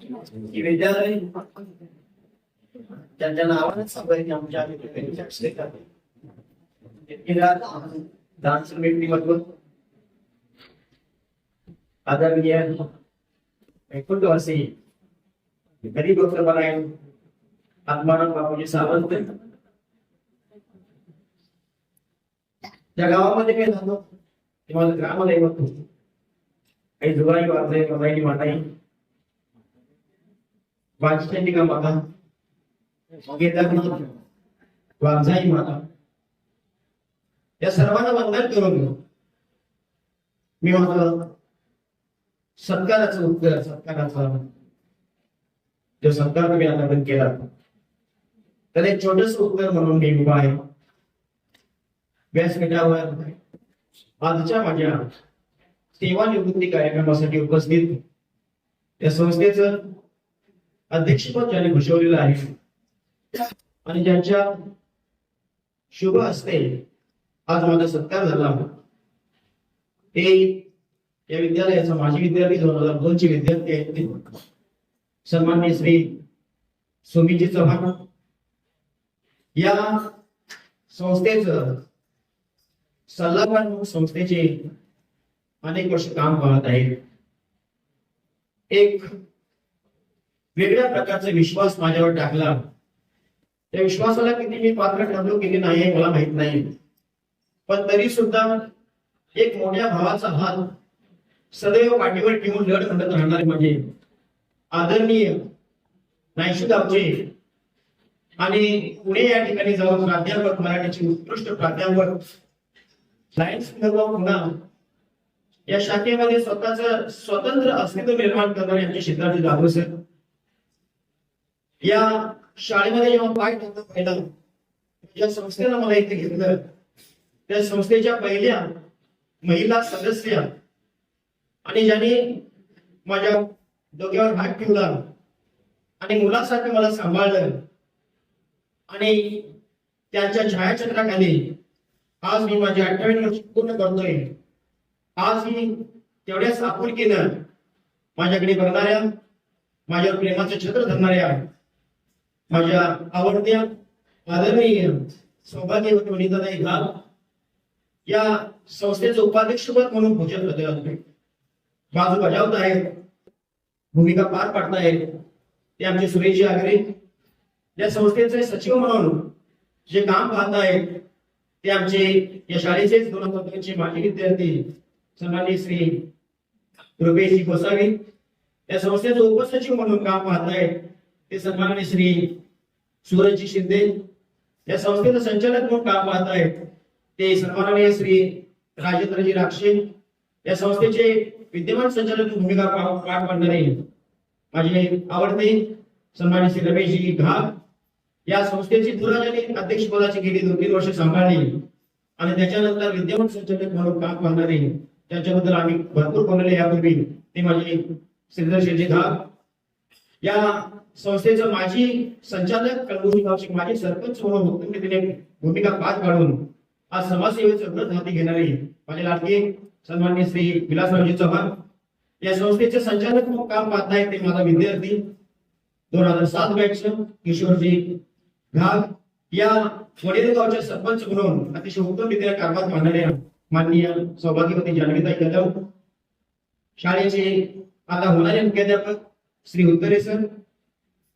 की विद्यालय त्यांच्या नावानेच सांगायचे आमच्या डान्स व्यक्तिमत्व आदरणीय वर्षी गरीब डॉक्टर बनाए आत्माराम बापूजी सावंत त्या गावामध्ये काय झालं ते माझं ग्रामदैवत होतं. काही जुगारी वाजले मजाई माताई वाजचंडिका माता केदारनाथ वाघजाई माता या सर्वांना वंदन करून मी माझं सत्काराचा जो सत्कार तुम्ही आता केला तर एक छोटस उत्तर म्हणून मी उभा आहे व्यासपीठावर आजच्या माझ्या सेवानिवृत्ती कार्यक्रमासाठी उपस्थित या संस्थेचं अध्यक्षपद ज्याने भूषवलेलं आहे आणि ज्यांच्या शुभ हस्ते आज माझा सत्कार झाला ते या विद्यालयाचा माजी विद्यार्थी 2002 चे विद्यार्थी आहेत सन्माननीय श्री सुमितजी चव्हाण. या संस्थेचं सल्लागार म्हणून संस्थेचे अनेक वर्ष काम पाहत आहेत. एक वेगळ्या प्रकारचा विश्वास माझ्यावर टाकला. त्या विश्वासाला किती मी पात्र ठरलो किती नाही मला माहित नाही, पण तरी सुद्धा एक मोठ्या भावाचा हात सदैव पाठीवर ठेवून लढ म्हणत राहणारे म्हणजे आदरणीय नायशुगावचे आणि पुणे या ठिकाणी जाऊन प्राध्यापक मराठीचे उत्कृष्ट प्राध्यापक सायन्स पुन्हा या शाखेमध्ये स्वतःच स्वतंत्र अस्तित्व निर्माण करणारे आमचे सिद्धार्थ जाधव सर. या शाळेमध्ये जेव्हा पाय टाकला पहिला ज्या संस्थेला मला इथे घेतलं त्या संस्थेच्या पहिल्या महिला सदस्य आणि ज्यांनी माझ्या डोक्यावर हात ठेवला आणि मुलासाठी मला सांभाळलं आणि त्यांच्या छायाचित्राखाली आज मी माझी 28 वर्ष पूर्ण करतोय. आज मी तेवढ्याच आपुलकीनं माझ्याकडे बघणाऱ्या माझ्यावर प्रेमाचं छत्र धरणाऱ्या माझ्या आवडत्या आदरणीय सौभाग्यवती वनिताताई घाल या संस्थेचं उपाध्यक्षपद म्हणून भूषण करतोय. बाजू बजावत आहेत, भूमिका पार पाडत आहेत ते आमचे सुरेशजी आगरे. या संस्थेचे सचिव म्हणून जे काम पाहत आहेत ते आमचे या शाळेचे 2002 चे माजी विद्यार्थी सन्माननीय श्री रुपेशजी गोसावी. या संस्थेचे उपसचिव म्हणून काम पाहत आहेत ते सन्माननीय श्री सूरजजी शिंदे. या संस्थेचं संचालक म्हणून काम पाहत आहेत ते सन्माननीय श्री राजेंद्रजी राक्षे. या संस्थेचे विद्यमान संचालक भूमिका पार पाडणारे माझे आवडते सन्माननीय श्री रमेशजी घाग. या संस्थेची दुराजाने अध्यक्षपदाची गेली 2-3 वर्ष सांभाळली आणि त्याच्यानंतर विद्यमान संचालक म्हणून काम पाहणारे त्यांच्याबद्दल आम्ही भरपूर बोलले यापूर्वी ते माझे श्रीधर शेठजी घाग. या संस्थेचं माजी संचालक कलबुर्गी गावचे माजी सरपंच म्हणून उत्तमरीतीने भूमिका पार पाडून आज समाजसेवेचं व्रत हाती घेणारे माझे लाडके सन्माननीय श्री विलासरावजी चव्हाण. या संस्थेचे संचालक म्हणून काम पाहत आहेत ते माझा विद्यार्थी 2007 बॅच किशोरजी घाग. या वडील गावच्या सरपंच म्हणून अतिशय उत्तम रीतीने कारभार पाहणाऱ्या माननीय सौभाग्यवती जान्हवीताई कदम. शाळेचे आता होणारे मुख्याध्यापक श्री उत्तरे सर.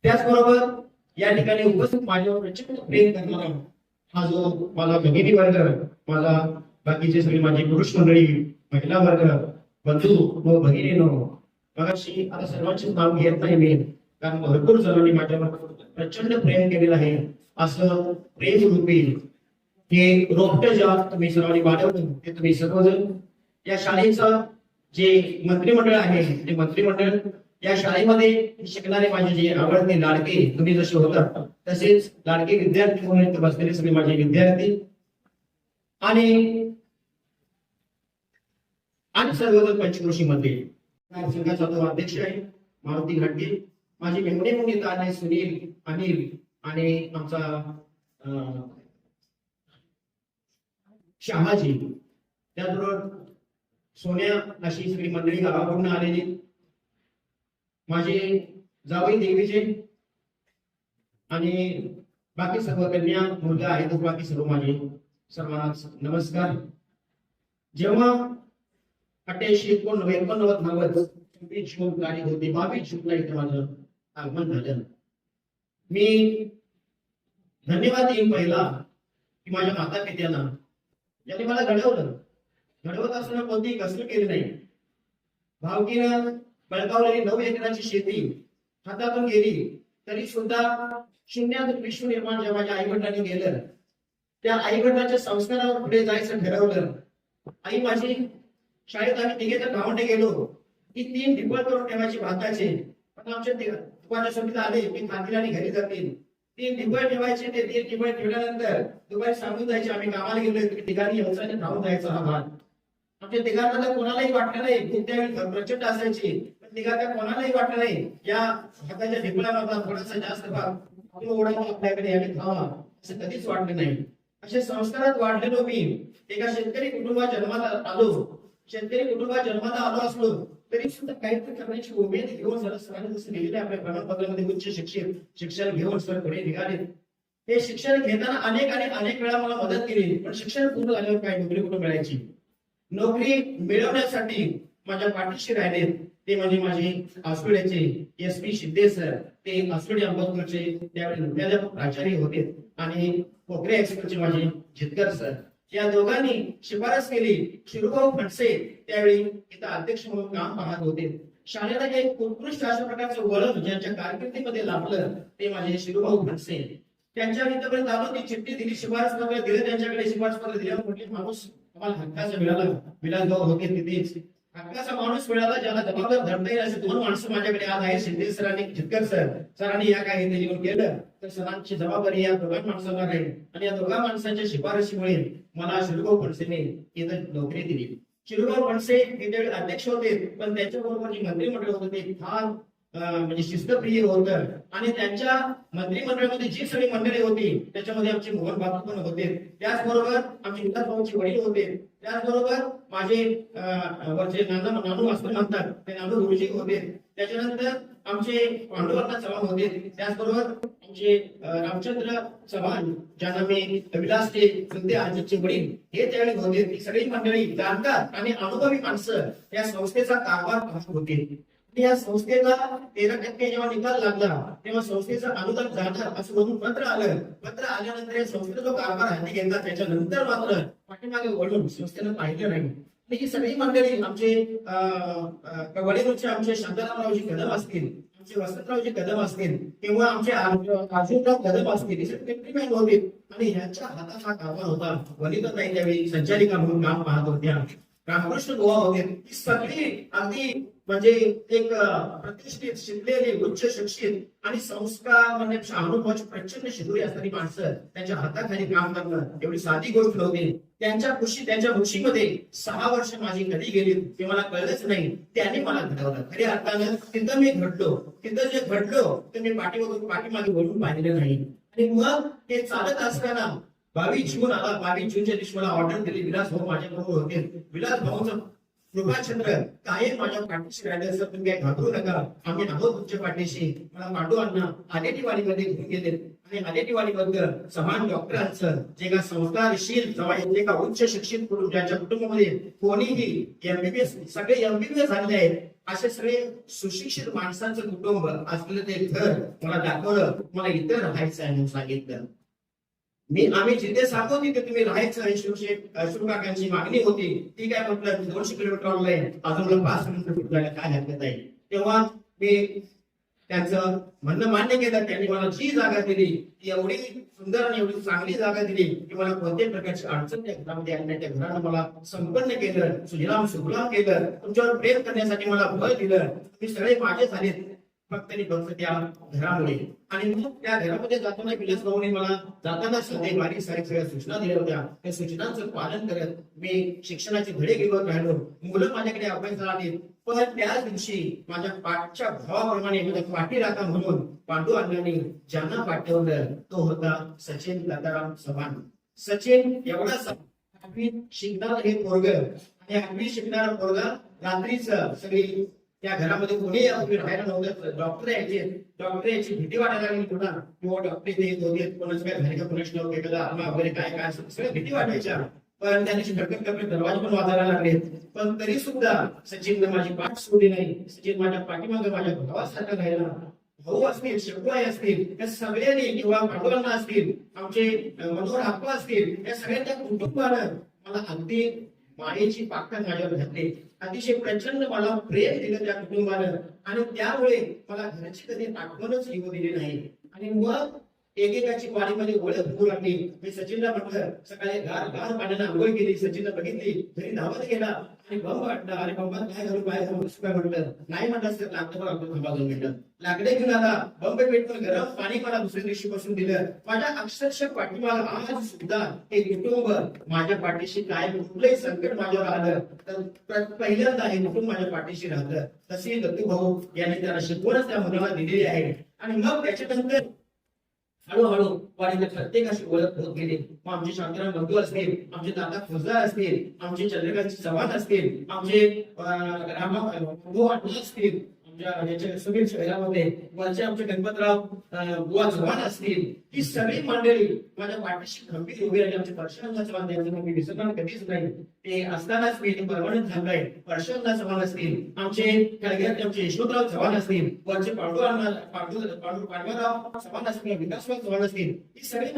त्याचबरोबर या ठिकाणी उपस्थित माझ्यावर प्रचंड प्रेम करणारा हा जो माझा भगिनी वर्ग, माझा बाकीचे सगळे माझे पुरुष मंडळी, महिला वर्ग, बंधू व भगिनीनो, मगाशी आता सर्वांचे नाव घेत नाही मी कारण भरपूर जणांनी माझ्यावर प्रचंड प्रेम केलेलं आहे. असं प्रेम रूपी हे रोपट जेव्हा तुम्ही सर्वांनी वाढवलं ते तुम्ही सर्वजण या शाळेचं जे मंत्रिमंडळ आहे ते मंत्रिमंडळ या शाळेमध्ये शिकणारे माझे जे आवडते लाडके तुम्ही जसे होता तसेच लाडके विद्यार्थी म्हणून इथे बसलेले सगळे माझे विद्यार्थी आणि सर्वजण पंचक्रोशी मध्ये संघाचा तो अध्यक्ष आहे मारुती घाटगे. माझी मेहणे म्हणून इथं आहे सुनील, अनिल आणि आमचा शहाजी. त्याचबरोबर सोन्या अशी सगळी मंडळी गावाकडून आलेली. माझे जावई देवीचे आणि बाकी सर्व कन्या मुलगा आहेत, बाकी सर्व माझे सर्वांना नमस्कार. जेव्हा 88 जून तारीख होती, 22 जूनला इथे माझं आगमन झालं. मी धन्यवाद देईन पहिला की माझ्या माता पित्यांना, ज्यांनी मला घडवत असताना कोणतीही कसर केली नाही. भावकीनं बळकावलेली 9 एकराची शेती हातातून गेली तरी सुद्धा शून्यात विश्व निर्माण जेव्हा माझ्या आई वडिलांनी केलं, त्या आई वडिलांच्या संस्कारावर पुढे जायचं ठरवलं. आई माझी शाळेत आम्ही तिघे तर भावंडे गेलो की 3 ढिपळ करून ठेवायची भाताचे, पण आमच्या दुपारच्या सुट्टीला आले की खातील आणि घरी जातील. 3 ढिपळ ठेवायचे, ते 3 ढिपळ ठेवल्यानंतर दुपारी सांगून जायचे आम्ही कामाला गेलोय, तुम्ही तिघांनी व्यवसायाने राहून जायचा हा भात. आमच्या तिघांना कोणालाही वाटलं नाही, खूप त्यावेळी प्रचंड असायची, पण तिघांना कोणालाही वाटलं नाही या भाताच्या ढिपळामधला थोडासा जास्त भाग ओढा आपल्याकडे आम्ही खावा, असं कधीच वाटलं नाही. अशा संस्कारात वाढलेलो मी. एका शेतकरी कुटुंबात जन्माला आलो असलो तरी सुद्धा काहीतरी करण्याची उमेद घेऊन सरांनी जसं लिहिलेलं आपल्या प्रमाणपत्रामध्ये उच्च शिक्षण घेऊन सर पुढे निघाले. हे शिक्षण घेताना अनेक वेळा मला मदत केली, पण शिक्षण पूर्ण झाल्यावर काय नोकरी कुठं मिळायची. नोकरी मिळवण्यासाठी माझ्या पाठीशी राहिले ते म्हणजे माझे आसुड्याचे SP शिंदे सर. ते आसुडी अंबाजूरचे त्यावेळी मुख्याध्यापक प्राचार्य होते आणि कोकरे एक्सप्रेसचे माझे जितकर सर. या दोघांनी शिफारस केली. शिरूभाऊ फणसे त्यावेळी इथं अध्यक्ष म्हणून काम पाहत होते. शाळेला एक उत्कृष्ट अशा प्रकारचं वळण ज्यांच्या कारकिर्दीमध्ये लाभलं ते माझे शिरूभाऊ फणसे. त्यांच्या इथपर्यंत आलो, ती चिठ्ठी दिली, शिफारस पत्र दिलं त्यांच्याकडे. शिफारस पत्र दिल्यावर म्हटले माणूस आम्हाला हक्काचा मिळाला. विलासभाऊ होते तिथेच. हक्काचा माणूस मिळाला ज्याला जबाबदार धरता येईल असे 2 माणसं माझ्याकडे आज आहेत, शिंदे सर आणि जितकर सर. सरांनी या काय इथे येऊन केलं तर सरांची जबाबदारी या 2 माणसांना राहील आणि या 2 माणसांच्या शिफारशीमुळे मला शिरूभाऊ फणसेने इथं नोकरी दिली. शिरूभाऊ फणसे हे त्यावेळी अध्यक्ष होते, पण त्यांच्याबरोबर जी मंत्रिमंडळ होतं ते फार म्हणजे शिस्तप्रिय होतं आणि त्यांच्या मंत्रिमंडळामध्ये जी सगळी मंडळी होती त्याच्यामध्ये आमचे मोहन बाबू पण होते, त्याचबरोबर आमचे विलासभाऊचे वडील होते, त्याचबरोबर माझे वरचे नानू मास्तर म्हणतात ते नानू गुरुजी होते, त्याच्यानंतर आमचे पांडुरंग चव्हाण होते, त्याचबरोबर आमचे रामचंद्र चव्हाण ज्यांना मी विलासचे चुलते आजीचे वडील हे त्यावेळी होते. ती सगळी मंडळी जाणकार आणि अनुभवी माणसं या संस्थेचा कारभार पाहत होते. या संस्थेला 13% जेव्हा निकाल लागला तेव्हा संस्थेचं अनुदान जाणार असं म्हणून पत्र आल्यानंतर या संस्थेचा जो कारभार हाती घेतला त्याच्यानंतर मात्र पाठीमागे वळून संस्थेनं पाहिलं नाही. ही सगळी मंडळी आमचे वडीलचे आमचे शांतारामरावजी कदम असतील, आमचे वसंतरावजी कदम असतील किंवा आमचे अर्जुनराव कदम असतील होते आणि यांच्या हातात हा कारभार होता. वनिताताई त्यावेळी संचालिका म्हणून काम पाहत होत्या. रामकृष्ण गोवा होते. ही सगळी अगदी म्हणजे एक प्रतिष्ठित शिकलेली उच्च शिक्षित आणि संस्कार म्हणजे अनुभवाची प्रचंड शिदोरी असणारी माणसं त्यांच्या हाताखाली काम करणं एवढी साधी गोष्ट नव्हती. त्यांच्या खुशीमध्ये 6 वर्ष माझी कधी गेली ते मला कळलंच नाही. त्यांनी मला घडवलं. खऱ्या अर्थानं तिथं मी घडलो. तिथं जे घडलो ते मी पाठीमागे वळून पाहिलेलं नाही. आणि मग हे चालत असताना 22 जून आला. 22 जूनच्या दिवशी मला ऑर्डर दिली. विलास भाऊ माझ्याबरोबर होते. विलास भाऊचं कृपाचंद्र काय माझ्या पाठीशी राहिले असं तुम्ही काय घाबरू नका, आम्ही आहोत तुमच्या पाठीशी. मला पांडू अण्णा आलेटीवाडीमध्ये घेऊन गेले आणि आलेटीवाडीबद्दल समान डॉक्टरांचं जे का संस्कारशील जे का उच्च शिक्षित कुटुंब ज्यांच्या कुटुंबामध्ये कोणीही MBBS सगळे MBBS झालेले आहेत असे सगळे सुशिक्षित माणसांचं कुटुंब असलेलं ते घर मला दाखवलं. मला इथं राहायचं आहे म्हणून सांगितलं. आम्ही जिथे सांगतो तिथे तुम्ही राहायचं आहे. शिवकाकांची मागणी होती. ती काय म्हटलं 200 किलोमीटर ऑनलाईन अजून मला 5 किलोमीटर जायला काय हरकत आहे. तेव्हा मी त्यांचं म्हणणं मान्य केलं. त्यांनी मला जी जागा दिली ती एवढी सुंदर आणि एवढी चांगली जागा दिली की मला कोणत्याही प्रकारची अडचण त्या घरामध्ये आली नाही. त्या घरानं मला संपन्न केलं, सुजलाम केलं. तुमच्यावर प्रेम करण्यासाठी मला बळ दिलं. तुम्ही सगळे माझे झालेत फक्त त्या घरामुळे. आणि मग त्या घरामध्ये जाताना विलासभाऊने मला जाताना बारीक सारीक सगळ्या सूचना दिल्या होत्या. त्या सूचनांचं पालन करत मी शिक्षणाचे धडे घेऊन राहिलो. मुलं माझ्याकडे अभ्यासाला आली. पण त्याच दिवशी माझ्या पाठच्या भावाप्रमाणे माझ्या पाठी राखा म्हणून पांडू अण्णांनी ज्यांना पाठवलं तो होता सचिन लताराम चव्हाण. सचिन एवढा शिकणार हे पोरग आणि 8वी शिकणारा पोरगा रात्रीच सगळी त्या घरामध्ये कोणी तुम्ही राहायला नव्हतं. डॉक्टर याची भीती वाटायला लागली पुन्हा, किंवा डॉक्टर इथे येत होते, कोणाच काय झाले का कोणाच लोक एखादा आत्मा वगैरे काय सगळं भीती वाटायच्या. पण त्यांची धडकन कमी दरवाजे पण वाजायला लागले. पण तरी सुद्धा सचिन माझी पाठ सोडली नाही. सचिन माझ्या पाठीमागे माझ्या भावासारखा राहिला. भाऊ असतील, शेवटवाई असतील, या सगळ्यांनी किंवा पांडुरंग असतील, आमचे मनोहर आप्पा असतील, या सगळ्यांच्या कुटुंबानं मला अगदी मायेची पाकड माझ्यावर घातली. अतिशय प्रचंड मला प्रेम दिलं त्या कुटुंबानं, आणि त्यामुळे मला घरची कधी आठवणच येऊ दिली नाही. आणि मग एकेकाची वाडीमध्ये ओळख होऊ लागली. मी सचिनला म्हटलं, सकाळी गार गार पाण्यानं आंघोळ केली, सचिनला बघितली, घरी धावत गेला आणि बंब वाटला. अरे बंबात काय घालू काय घालू काय म्हटलं, नाही म्हटलं तर लागतं आपलं थांबा 2 मिनिटं. लाकडे घेऊन आला, बंब पेटवून गरम पाणी मला दुसऱ्या दिवशी बसून दिलं. माझ्या अक्षरशः पाठीमाला आज सुद्धा हे कुटुंब माझ्या पाठीशी काय कुठलंही संकट माझ्यावर आलं तर पहिल्यांदा हे कुटुंब माझ्या पाठीशी राहतं. तसे दत्तू भाऊ यांनी त्याला शिकवणच त्या मुलाला दिलेली आहे. आणि मग त्याच्यानंतर हळूहळू वाडीच्या प्रत्येकाशी ओळख होत गेली. मग आमचे शांताराम बंधू असतील, आमचे दादा फौजदार असतील, आमचे चंद्रकांत चव्हाण असतील, आमचे रामभाऊ असतील, सगळ्या शहरामध्ये वरचे आमचे गणपतराव बुवा चव्हाण असतील, ही सगळी मंडळी माझ्या पाठीशी खंबीर उभी राहिली. आमचे परशुराम चव्हाण त्यांचं मी विसरणार कधीच नाही. ते असतानाच मी परमनंट झालोय. परशुराम चव्हाण असतील, आमचे कळग्यातले आमचे यशवंतराव चव्हाण असतील, वरचे पांडुराव चव्हाण असतील, विकासराव चव्हाण असतील, ही सगळी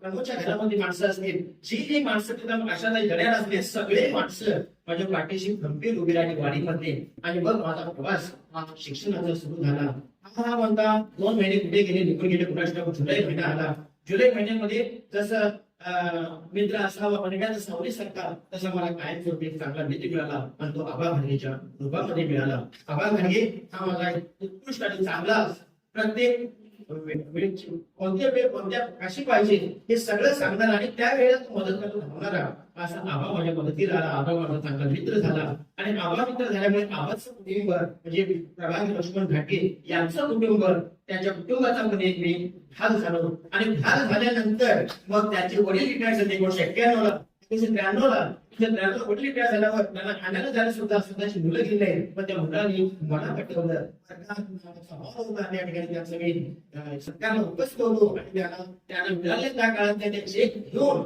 प्रभूच्या घरामध्ये माणसं असतील, जी माणसं तिथं आशाताई जड्याला असतील, सगळे माणसं माझ्या पाठीशी खंबीर उभी राहिली वाडीमध्ये. आणि मग माझा प्रवास शिक्षणाचा सुरू झाला. हा म्हणता 2 महिने कुठे गेले निघून गेले कुणाच ठाऊक. जुलै महिना आला. जुलै महिन्यामध्ये जसं मित्र असावा म्हणण्याचा सावली सारखा तसा मला कायम स्वरूपी चांगला मित्र मिळाला, आणि तो आबा घाणगेच्या रूपामध्ये मिळाला. आबा घाणगे हा माझा उत्कृष्ट आणि चांगला, प्रत्येक कोणत्या वेळ कोणत्या कशी पाहिजे हे सगळं सांगणार आणि त्या वेळेला मदत करायला होणारा असा आबा माझ्या मदतीला आला. आबा माझा चांगला मित्र झाला. आणि आबा मित्र झाल्यामुळे आबाचं कुटुंब म्हणजे प्रभाग लक्ष्मण घाटे यांचं कुटुंब, त्यांच्या कुटुंबाचा मध्ये मी भाग झालो. आणि भाग झाल्यानंतर मग त्याचे वडील रिटायर झाले 1991 ला. 1993 वडील रिटायर झाल्यावर त्यांना खाण्याला जायला स्वतःची मुलं गेले. पण त्या मुलांनी मला पटवलं. त्या ठिकाणी त्यांचं मी सरकारला उपस्थित होतो. आणि त्यांना मिळाले त्या काळात त्याने चेक घेऊन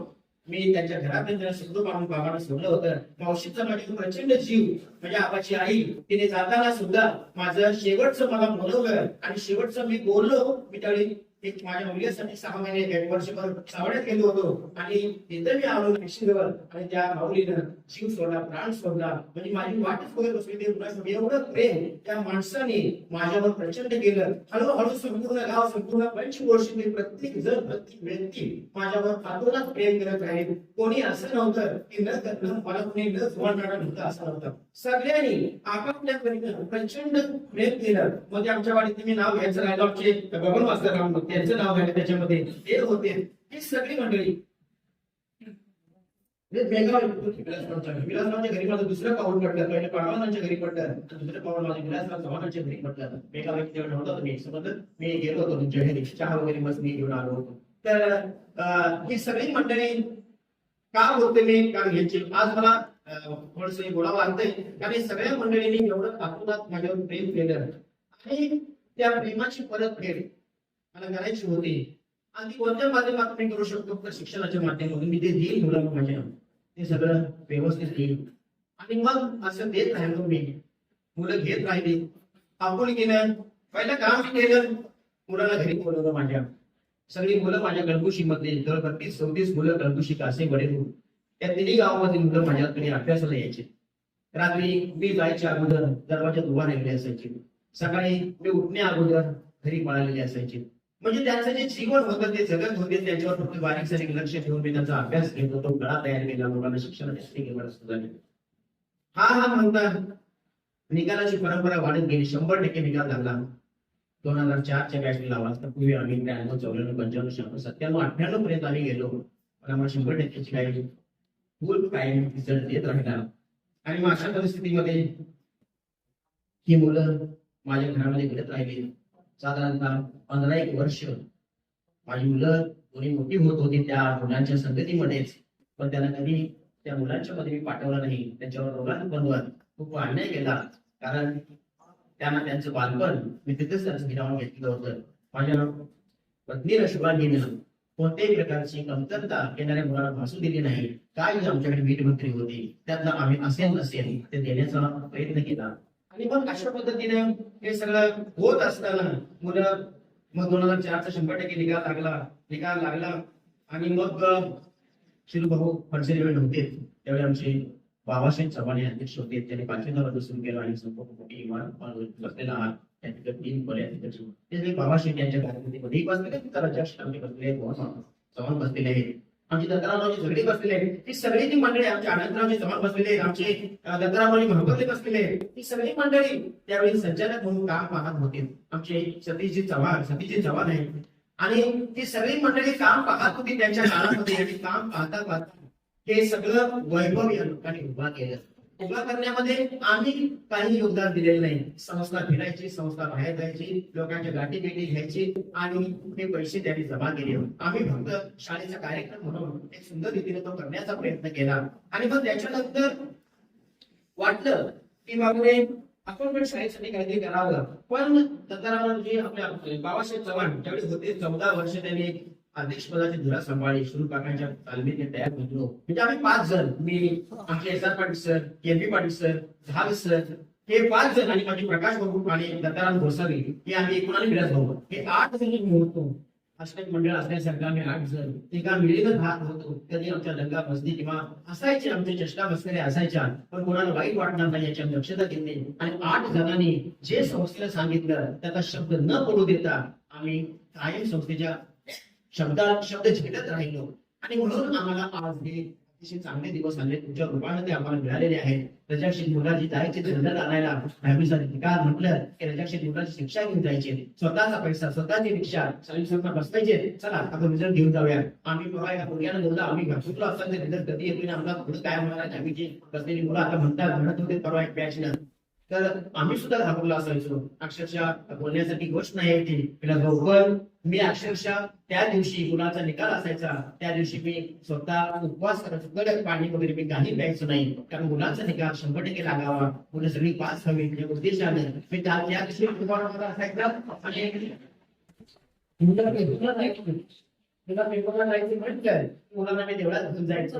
मी त्यांच्या घरात त्याला सुखरूप आणून बाबांना सोडलं होतं. मावशीचा माझी प्रचंड जीव म्हणजे आबाची आई, तिने जाताना सुद्धा माझं शेवटचं मला बोलवलं. आणि शेवटचं मी बोललो. मी त्यावेळी एक माझ्या मुलीसाठी 6 महिने 1 वर्षभर सावड्यात गेलो होतो. आणि तिथं मी आलो नाशिकवर. आणि त्या माऊलीनं जीव सोडला, प्राण सोडला. म्हणजे माझी वाटच बघत बसली. ते एवढं प्रेम त्या माणसाने माझ्यावर प्रचंड केलं. हळूहळू संपूर्ण गाव, संपूर्ण पंचक्रोशीतील प्रत्येक जण, प्रत्येक व्यक्ती माझ्यावर आतोनात प्रेम करत राहील. कोणी असं नव्हतं की न करणं मला कोणी न जोडणार नव्हतं, असं नव्हतं. सगळ्यांनी आपापल्या परीनं प्रचंड प्रेम केलं. म्हणजे आमच्या वाडीत मी नाव घ्यायचं राहिलं, आमचे बबन मास्तर त्यांचं नाव घ्यायचं, त्याच्यामध्ये ते होते. ही सगळी मंडळी विलासरावांच्या घरी माझं दुसरं पाऊल पडलं. पहिले पांडवांच्या घरी पडलं, दुसरं पाऊल माझ्या विलासराव चव्हाणांच्या घरी पडलं. मेघाला नव्हता मी समजलं. मी गेलो होतो तुमच्या घरी, चहा वगैरे मस्त मी घेऊन आलो होतो. तर ही सगळी मंडळी का होते मी कारण घ्यायची आज मला थोडस गोळा वाटतंय. कारण सगळ्या मंडळींनी एवढं आतोनात माझ्यावर प्रेम केलं. आणि त्या प्रेमाची परतफेड मला करायची होती. आणि ती कोणत्या माध्यमातून मी करू शकतो तर शिक्षणाच्या माध्यमातून मी ते देईल मुलांना माझ्या, ते सगळं व्यवस्थित देईल. आणि मग असं देत राहिलो मी. मुलं घेत राहिली. आपण गेलं पहिलं काम केलं, मुलांना घरी बोलवलं. माझ्या सगळी मुलं माझ्या गणगुशी मध्ये जवळपास 30-34 मुलं गणगुशी कासे वडील त्या 3 गावामध्ये मुलं माझ्याकडे अभ्यासाला यायचे. रात्री मी जायच्या अगोदर दरवाजात उभा राहिलेले असायचे. सकाळी मी उठण्या अगोदर घरी पळालेले असायचे. म्हणजे त्यांचं जे जीवन होतं ते जगत होते, त्याच्यावर फक्त बारीक लक्ष ठेवून मी त्यांचा अभ्यास घेत होतो, गळा तयार केला, मुलांना शिक्षणासाठी घेऊन. हा म्हणता निकालाची परंपरा वाढत गेली. 100% निकाल लागला. 2004च्या बॅचला लावायचा पूर्वी आम्ही 93, 94, 95, 96, 97, 98 पर्यंत आम्ही गेलो. पण आम्हाला 100%ची काही फुल टाइम रिझल्ट देत राहिला. आणि मग अशा परिस्थितीमध्ये ही मुलं माझ्या घरामध्ये घडत राहिली. साधारणतः 15-1 वर्ष माझी मुलं कोणी मोठी होत होती त्या मुलांच्या संगतीमध्येच. पण त्यांना कधी त्या मुलांच्या मध्ये मी पाठवलं नाही. त्यांच्यावर रोगात बनवत खूप अन्याय केला. कारण त्यांना त्यांचं बालपण मी तिथेच त्यांचं हिरावून घेतलं होतं. माझ्या पत्नीला शुभांगीनं कोणत्याही प्रकारची कमतरता येणाऱ्या मुलाला भासू दिली नाही. काय जे आमच्याकडे वीट मंत्री होती त्यातलं आम्ही असेल नसेल ते देण्याचा प्रयत्न केला. आणि मग अशा पद्धतीने हे सगळं होत असताना मुलं मग 2004चा 100% निकाल लागला आणि मग शिरूभाऊ फडसे होते त्यावेळी आमचे बाबासाहेब चव्हाण अध्यक्ष होते. त्यांनी 5वीला सुरू केलं आणि मोठी इमारत बसलेला आहात त्या तिकडे 3 पर्याय ते बाबासाहेब यांच्या कारकिर्दीमध्ये बसलेले राज्यात आमचे बसलेले चव्हाण बसलेले आहेत. आमची दत्तरामरावची झगडी बसलेले आहेत. ती सगळी जी मंडळी आमचे अनंतरावजी चव्हाण बसलेले आहेत, आमचे दत्तरामरावजी महाबले बसलेले आहेत, ती सगळी मंडळी त्यावेळी संचालक म्हणून काम पाहत होते. आमचे सतीशजी चव्हाण आहेत आणि ती सगळी मंडळी काम पाहत होती त्यांच्या काळामध्ये. आणि काम पाहता हे सगळं वैभव या लोकांनी उभा केलं. उभा करण्यामध्ये आम्ही काही योगदान दिलेलं नाही. संस्था फिरायची, संस्था बाहेर जायची, लोकांच्या गाठी भेटी घ्यायची आणि ते पैसे त्यांनी जमा केले. आम्ही फक्त शाळेचा कार्यक्रम म्हणून एक सुंदर रीतीने तो करण्याचा प्रयत्न केला. आणि मग त्याच्यानंतर वाटलं की बाबूने आपण पण शाळेसाठी काहीतरी करावं. पण दत्तारामजी आपल्या बाबासाहेब चव्हाण त्यावेळी होते 14 वर्ष त्यांनी अध्यक्षपदाची धुरा सांभाळली. सुरू काकांच्या तालमीने तयार होतो. म्हणजे आम्ही 5 जण, मी आमचे एस आर पाटील सर, के पाटील सर, झाल सर, हे 5 जण आणि माझे प्रकाश भाऊ आणि दत्ताराम घोसावी हे आम्ही एकूण आणि विलास भाऊ हे 8 जण होतो. अष्टक मंडळ असण्यासारखं आम्ही 8 जण एका मिळीनं राहत होतो. कधी आमच्या दंगा मस्ती किंवा असायचे आमचे चेष्टा मस्कऱ्या असायच्या, पण कोणाला वाईट वाटणार नाही याची दक्षता घेतली. आणि 8 जणांनी जे संस्थेला सांगितलं त्याचा शब्द न पडू देता आम्ही कायम संस्थेच्या शब्द झेलत राहिलो. आणि म्हणून आम्हाला आज हे अतिशय चांगले दिवस आले. तुमच्या रूपाने ते आम्हाला मिळालेले आहेत. रजाक्षी मुलाची जायचे धंद्यात आणायला 10वीचा निकाल म्हटलं की रजाक्षी मुलाची शिक्षा घेऊन जायचे. स्वतःचा पैसा, स्वतःची रिक्षा, सर्व्हिसला बसवायचे. चला आपण रिझल्ट घेऊन जाऊया. आम्ही बघा या मुलांना बोलला आम्ही घासून असताना रिझल्ट कधी येतो आम्हाला पुढे काय होणार. दहावीची बसलेली मुलं आता म्हणत होते परवा एक बॅचनं. तर आम्ही सुद्धा घाबरलो असायचो. अक्षरशः बोलण्यासाठी गोष्ट नाही ती. पण मी अक्षरशः त्या दिवशी मुलाचा निकाल असायचा त्या दिवशी मी स्वतः उपवास करायचो. कडक पाणी वगैरे मी काही प्यायचो नाही. कारण मुलाचा निकाल 100% लागावा, मुलं सगळी पास हवी या उद्देशाने मी त्या दिवशी उपवास असायचा. आणि पेपरला जायचं म्हटलं मुलांना मी देवळात घेऊन जायचो.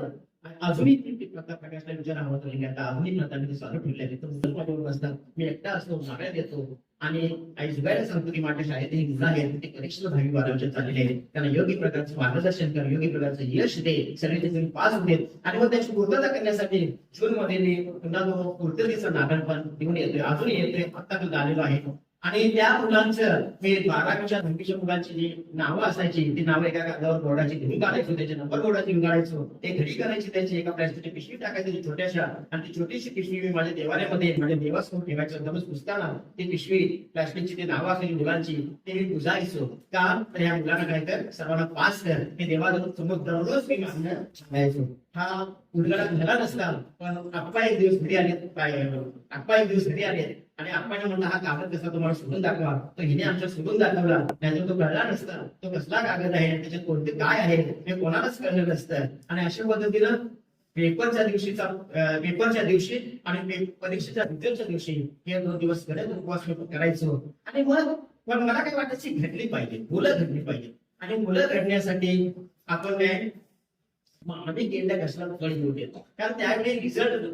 अजूनही ती प्रथा प्रकाशला विचार हवा तर आता अजूनही प्रथा चालू ठेवलेली. तर बसतात मी एकटा असतो, मागण्यात येतो आणि आई जुगायला सांगतो की माझ्या शाळेत एक मुलं आहेत ते परीक्षेला 10वी 12वीच्या चाललेले आहेत. त्यांना योग्य प्रकारचं मार्गदर्शन कर, योग्य प्रकारचं यश दे, सगळे ते पास होते. आणि मग त्याची पूर्तता करण्यासाठी जून मध्ये मी पुन्हा तो पूर्ततेचं नागणपण घेऊन येतोय. अजूनही येतोय, आत्ता आलेलो आहे. आणि त्या मुलांचं मी 12वीच्या 10वीच्या मुलांची जी नावं असायची ती नावं एका कागदावर बोर्डाची घडी काढायचो, त्याचे नंबर बोर्डाची काढायचो. ते घडी करायची, त्याची एका प्लास्टिकची पिशवी टाकायची छोट्याशा. आणि ती छोटीशी पिशवी मी माझ्या देवाऱ्यामध्ये माझ्या देवासमोर ठेवायचं. दररोज पुसताना ती पिशवी प्लास्टिकची ती नावं असलेली मुलांची ते मी पुजायचो. का तर या मुलांना काय कर, सर्वांना पास कर, हे देवाजवळ समोर दररोज मी मागणं सांगायचो. हा उलगडा झाला नसता, पण आप्पा एक दिवस घरी आले. आप्पा एक दिवस घरी आले आणि आप्पाने म्हणलं हा कागद कसा तुम्हाला सोडून दाखवा. तर हिने आमच्या सोडून दाखवला. त्याच्यावर तो कळला नसता तो कसला कागद आहे, त्याच्यात कोणते काय आहे हे कोणालाच कळलं नसतं. आणि अशा पद्धतीनं पेपरच्या दिवशी आणि परीक्षेच्या रिझल्टच्या दिवशी हे 2 दिवस कडक उपवास करायचो. आणि मग पण मला काय वाटायची घडली पाहिजे, मुलं घडली पाहिजे. आणि मुलं घडण्यासाठी आपण काय आम्ही गेल्या कशाला कळी होते. कारण त्यावेळी रिझल्ट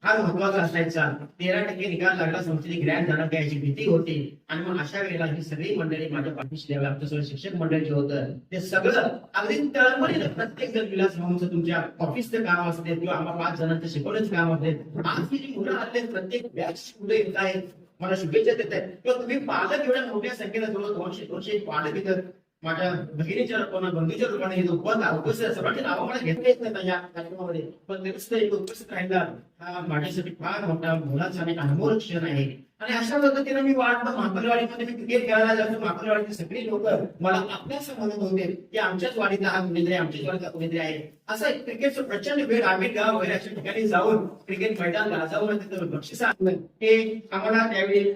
हा महत्वाचा असायचा. 13% निकाल लागला, संस्थेची ग्रँड जाणार याची भीती होती. आणि मग अशा वेळेला ही सगळी मंडळी माझ्या पाठीशी द्यावी. आमचं सगळं शिक्षक मंडळ जे होतं ते सगळं अगदी तळमळीनं प्रत्येक जण विलास भाऊंचं तुमच्या ऑफिसचं काम असते किंवा आम्हा 5 जणांचं शिकवण्याचं काम असते. आज ही जी मुलं आले प्रत्येक बॅच मुलं येत आहेत, मला शुभेच्छा देत आहेत. किंवा तुम्ही पालक एवढ्या मोठ्या संख्येला जवळ 200 पालक येतात. माझ्या भगिनीच्या रूपाने, बंधूच्या रूपाने हे उपस्थित सर्वांची नावं मला घेता येत नाही या कार्यक्रमामध्ये, पण एक उपस्थित राहिला हा माझ्यासाठी फार मोठा मोलाचा आणि अनमोल क्षण आहे. आणि अशा पद्धतीने मी वाटतं माकलवाडीमध्ये मी क्रिकेट खेळायला जातो. माकलवाडीचे सगळे लोक मला आपल्याच म्हणत होते की आमच्याच वाडीतला हा कुणीतरी, आमच्याच वाडीतला कुणीतरी आहे. असं क्रिकेटचं प्रचंड वेळ आम्ही गाव वगैरे अशा ठिकाणी जाऊन क्रिकेट मैदान गाजावून तिथं बक्षीस आणलं हे आम्हाला त्यावेळी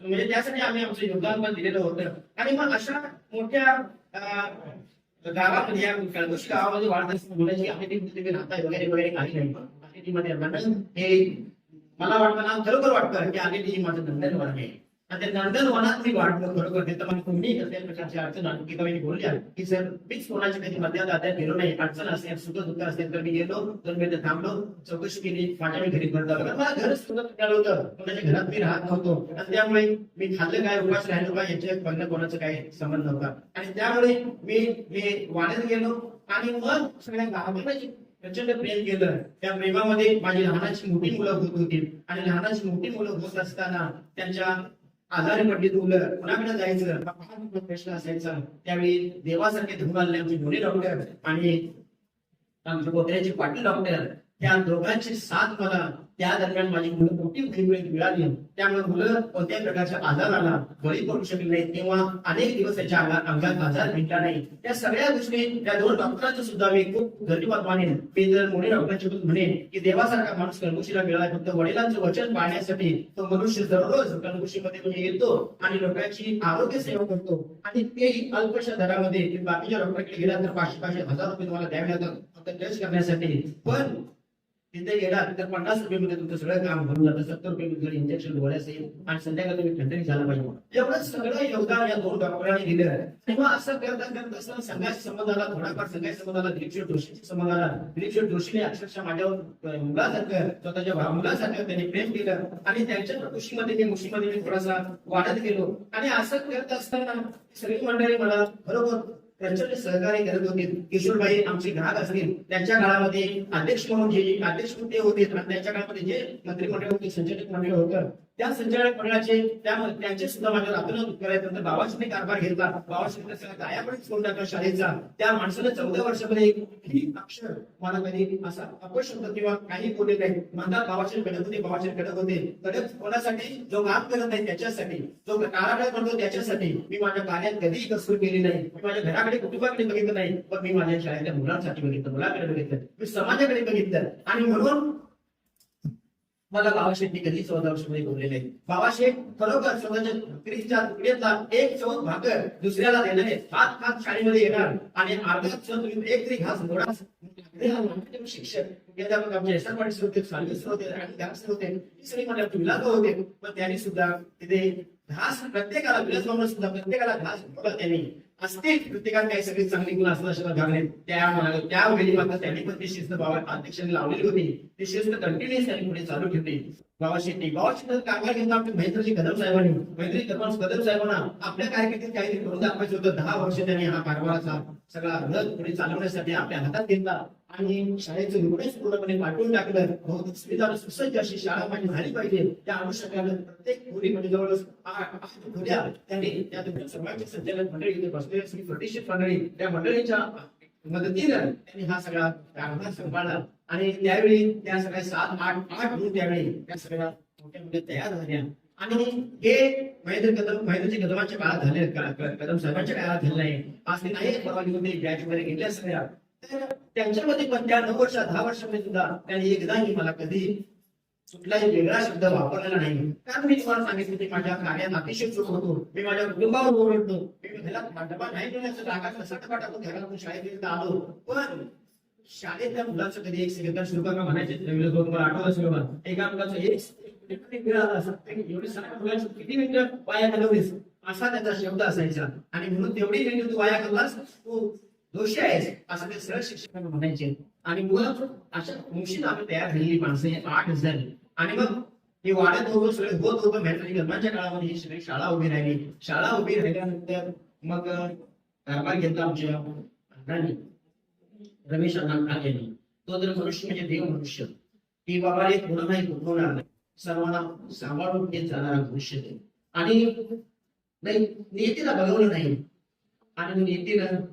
म्हणजे त्यासाठी आम्ही आमचं योगदान पण दिलेलं होतं. आणि मग अशा मोठ्या गावामध्ये या कळगोशी गावामध्ये वाढत मुलांची आम्ही राहताय वगैरे वगैरे काही नाही. मध्ये हे मला वाटतं ना, खरोखर वाटतं की आलेली ही माझं नंदनवन आहे आणि त्या नंदनवनात मी वाटलं खरोखर. ते तर मला तुम्ही कसल्याच प्रकारची अडचण आणखी कमी बोलल्या की सर मीच कोणाची कधी मध्यात आता गेलो नाही. अडचण असेल, सुख दुःख असेल तर मी गेलो, तर मी थांबलो, चौकशी केली, माझ्या मी घरी परत आलो. कारण मला घर सुद्धा मिळालं होतं, कोणाच्या घरात मी राहत नव्हतो आणि त्यामुळे मी खाल्लं काय, उपास राहिलो काय याच्या पहिलं कोणाचं काही संबंध नव्हता. आणि त्यामुळे मी वाढत गेलो आणि मग सगळ्या गावामध्ये प्रचंड प्रेम केलं. त्या प्रेमामध्ये माझी लहानाची मोठी मुलं होत होती आणि लहानाची मोठी मुलं होत असताना त्यांच्या आजारी पडली मुलं, कोणाकडे जायचं हा फार मोठा प्रश्न असायचा. त्यावेळी देवासारखे धुवून आले आमचे मुली डॉक्टर आणि आमचे कोत्र्याचे पाटील डॉक्टर, त्या दोघांची साथ मला त्या दरम्यान माझी मुलं मोठी मिळाली. त्यामुळे मुलं कोणत्याही प्रकारच्या आजाराला बळी पडू शकले नाही किंवा अनेक दिवस त्याच्या अंगात आजार भेटला नाही. त्या सगळ्या गोष्टी त्या दोन डॉक्टरांचं सुद्धा मी खूप धन्यवाद मानेन. मी जर मुली डॉक्टरांची म्हणेन की देवासारखा माणूस कणकुशीला मिळाला फक्त वडिलांचं वचन पाळण्यासाठी. तो मनुष्य दररोज कणकुशीमध्ये म्हणजे येतो आणि लोकांची आरोग्य सेवा करतो आणि तेही अल्पशा दरामध्ये. बाकीच्या डॉक्टरकडे गेला तर 500-1000 रुपये तुम्हाला द्यावे लागतात फक्त टेस्ट करण्यासाठी. पण तिथे गेला तर 50 रुपये मध्ये तुमचं सगळं काम होऊन जातं. 70 रुपये मध्ये इंजेक्शन गोळ्या असेल आणि संध्याकाळी तुम्ही ठणठणीत झाला पाहिजे. एवढं सगळं योगदान या दोन डॉक्टरांनी दिलं. तेव्हा असं करत असताना संघाच्या संबंधाला थोडाफार संघाच्या संबंधाला दिलीपशेठ जोशीच्या संबंधाला दिलीपशेठ जोशीने अक्षरशः माझ्यावर मुलासारखं, स्वतःच्या मुलासारखं त्यांनी प्रेम केलं आणि त्यांच्या खुशीमध्ये मी थोडासा वाढत गेलो. आणि असं करत असताना सगळी मंडळी मला बरोबर प्रचंड सहकार्य करत होते. किशोरबाई आमचे ग्राहक असतील, त्यांच्या काळामध्ये अध्यक्ष म्हणून ते होते, त्यांच्या काळामध्ये जे मंत्रिमंडळ होते, संचालक मंडळ होतं, त्या संचालक मंडळाचे त्यांचे सुद्धा माझ्यावर आतून करायचं. बाबाजीने कारभार घेतला, बाबाजीने सगळ्या गायापणच करून टाकला शाळेचा. त्या माणसाने 14 वर्षामध्ये ही अक्षर मला कधी असा अपशब्द किंवा काही बोलले नाही. म्हणतात बाबाजी कडक होते, बाबाजी कडक होते. कडक कोणासाठी? जो काम करत नाही त्याच्यासाठी, जो कारागृह करतो त्याच्यासाठी. मी माझ्या कार्यात कधीही कसर केली नाही. मी माझ्या घराकडे, कुटुंबाकडे बघितलं नाही, पण मी माझ्या शाळेतल्या मुलांसाठी बघितलं, मुलाकडे बघितलं, मी समाजाकडे बघितलं. आणि म्हणून मला बाबाशेठनी कधी 14 वर्षामध्ये बोलले नाही. बाबाशेठ खरोखर स्वतःच्या भाकरीच्या तुकड्यातला एक चौथ भाकर दुसऱ्याला देणारे, हात हात शाळेमध्ये येणार आणि अर्धा तुम्ही एक तरी घास मोडा शिक्षक आमचे एसआरवाडी होते, सालवीस होते आणि घास होते, सगळी मला विलास होते. पण त्यांनी सुद्धा तिथे घास प्रत्येकाला विलास म्हणून सुद्धा प्रत्येकाला घास मोडा. त्यांनी असतील प्रत्येकाला काही सगळी चांगली गुण असतात त्यावेळी मात्र त्यांनी पण ती शिस्त बाबा अध्यक्षांनी लावलेली होती. ती शिस्त कंटिन्युअस त्यांनी पुढे चालू ठेवली. बाबाशेट्टी कामगार घेऊन आमच्या महेंद्रजी कदम साहेबांना आपल्या कारकिर्दीत काहीतरी करून दाखवायचं होतं. 10 वर्ष त्यांनी हा कारभाराचा सगळा रथ पुढे चालवण्यासाठी आपल्या हातात घेतला आणि शाळेचं एवढेच पूर्णपणे पाठवून टाकलं. बहुत सुविधा सुसज्ज अशी शाळा माझी झाली पाहिजे त्या अनुषंगाने प्रत्येक खोलीमध्ये जवळच 8 खोल्या त्यांनी त्या सर्वांचे संचालक मंडळी इथे बसलेले श्री प्रतिष्ठित मंडळी, त्या मंडळीच्या मदतीनं त्यांनी हा सगळा कारभार सांभाळला. आणि त्यावेळी त्या सगळ्या 7-8 रूम त्यावेळी त्या सगळ्या मोठ्या तयार झाल्या. आणि हे महेंद्रजी कदमांच्या काळात झाले, कदम साहेबांच्या काळात झाले नाही. आज ते नाही परवानगी बॅच वगैरे घेतल्या सगळ्या. तर त्यांच्यामध्ये पण त्या 9 वर्ष 10 वर्षामध्ये सुद्धा त्यांनी एकदाही मला कधी कुठलाही वेगळा शब्द वापरलेला नाही. कारण मी तुम्हाला सांगितलं की माझ्या कार्यात अतिशय चूक होतो. मी माझ्या कुटुंबावर ओरडतो. मी घरात डबा नाही देण्याचं रागात सटका टाकून घरातून शाळेत आलो. पण शाळेतल्या मुलाचं कधी एक सेकंद शुल्क म्हणायचे तुम्हाला आठवत असेल बघा. एका मुलाचं एवढी सगळ्या मुलांची किती मिनिटं वाया घालवलीस असा त्याचा शब्द असायचा. आणि म्हणून तेवढी मिनिटं तू वाया घाललास, तू दोषी आहेस असं ते सरळ शिक्षकांना म्हणायचे. आणि मुलं अशा मुशीत आम्ही तयार झालेली माणसं 8 झाली. आणि मग हे वाढत होतं, सगळे होत होतं. महेंद्रजी कदमांच्या काळामध्ये ही सगळी शाळा उभी राहिली. शाळा उभी राहिल्यानंतर मग कारभार घेतला आमच्या अण्णांनी, रमेश अण्णा यांनी. तो तर मनुष्य म्हणजे देव मनुष्य की बाबा एक गुन्हा नाही होणार नाही, सर्वांना सांभाळून घेत जाणारा मनुष्य ते. आणि नाही नेतेला बघवलं नाही आणि नेतेनं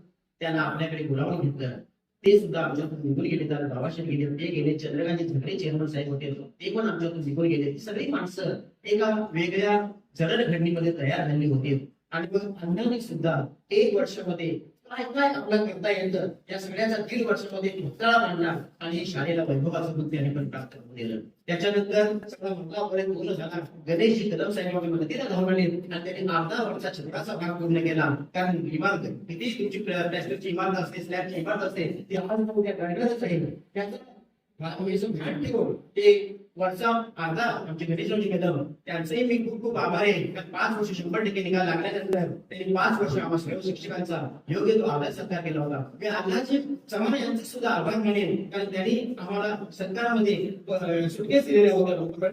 त्यांना आपल्याकडे बोलावून घेतलं. ते सुद्धा आमच्यातून निघून गेले. तर बाबासाहेब गेले, ते गेले. चंद्रकांत झगडे चेअरमन साहेब होते, ते पण आमच्यातून निघून गेले. ती सगळी माणसं एका वेगळ्या जडणघडणीमध्ये तयार झाली होती. आणि मग अण्णांनी सुद्धा 1 वर्षामध्ये काय काय आपल्याला करता येतं या सगळ्याचा 1.5 वर्षामध्ये पुतळा बांधला आणि शाळेला वैभवाचं बुद्धी आणि पण प्राप्त करून दिलं. त्याच्यानंतर सगळा मुद्दापर्यंत पूर्ण झाला. गणेशजी कदम साहेबांनी मदतीला धावले आणि त्यांनी अर्धा वर्षाचा छत्राचा भाग पूर्ण केला. कारण इमारत किती तुमची प्लॅस्टिकची इमारत असते, स्लॅबची इमारत असते, ती आज उद्या गणगरच आहे. त्याचं भान ठेवून ते वरचा अर्धा आमचे गणेशरावजी कदम त्यांचंही मी खूप खूप आभार आहे. कारण 5 वर्ष 100% निकाल लागल्यानंतर त्यांनी 5 वर्ष आम्हा सर्व शिक्षकांचा योग्य तो आदर सत्कार केला होता. मी अण्णाजी चव्हाण यांचे सुद्धा आभार मानेन, कारण त्यांनी आम्हाला सत्कारामध्ये सुटकेस दिलेले होते.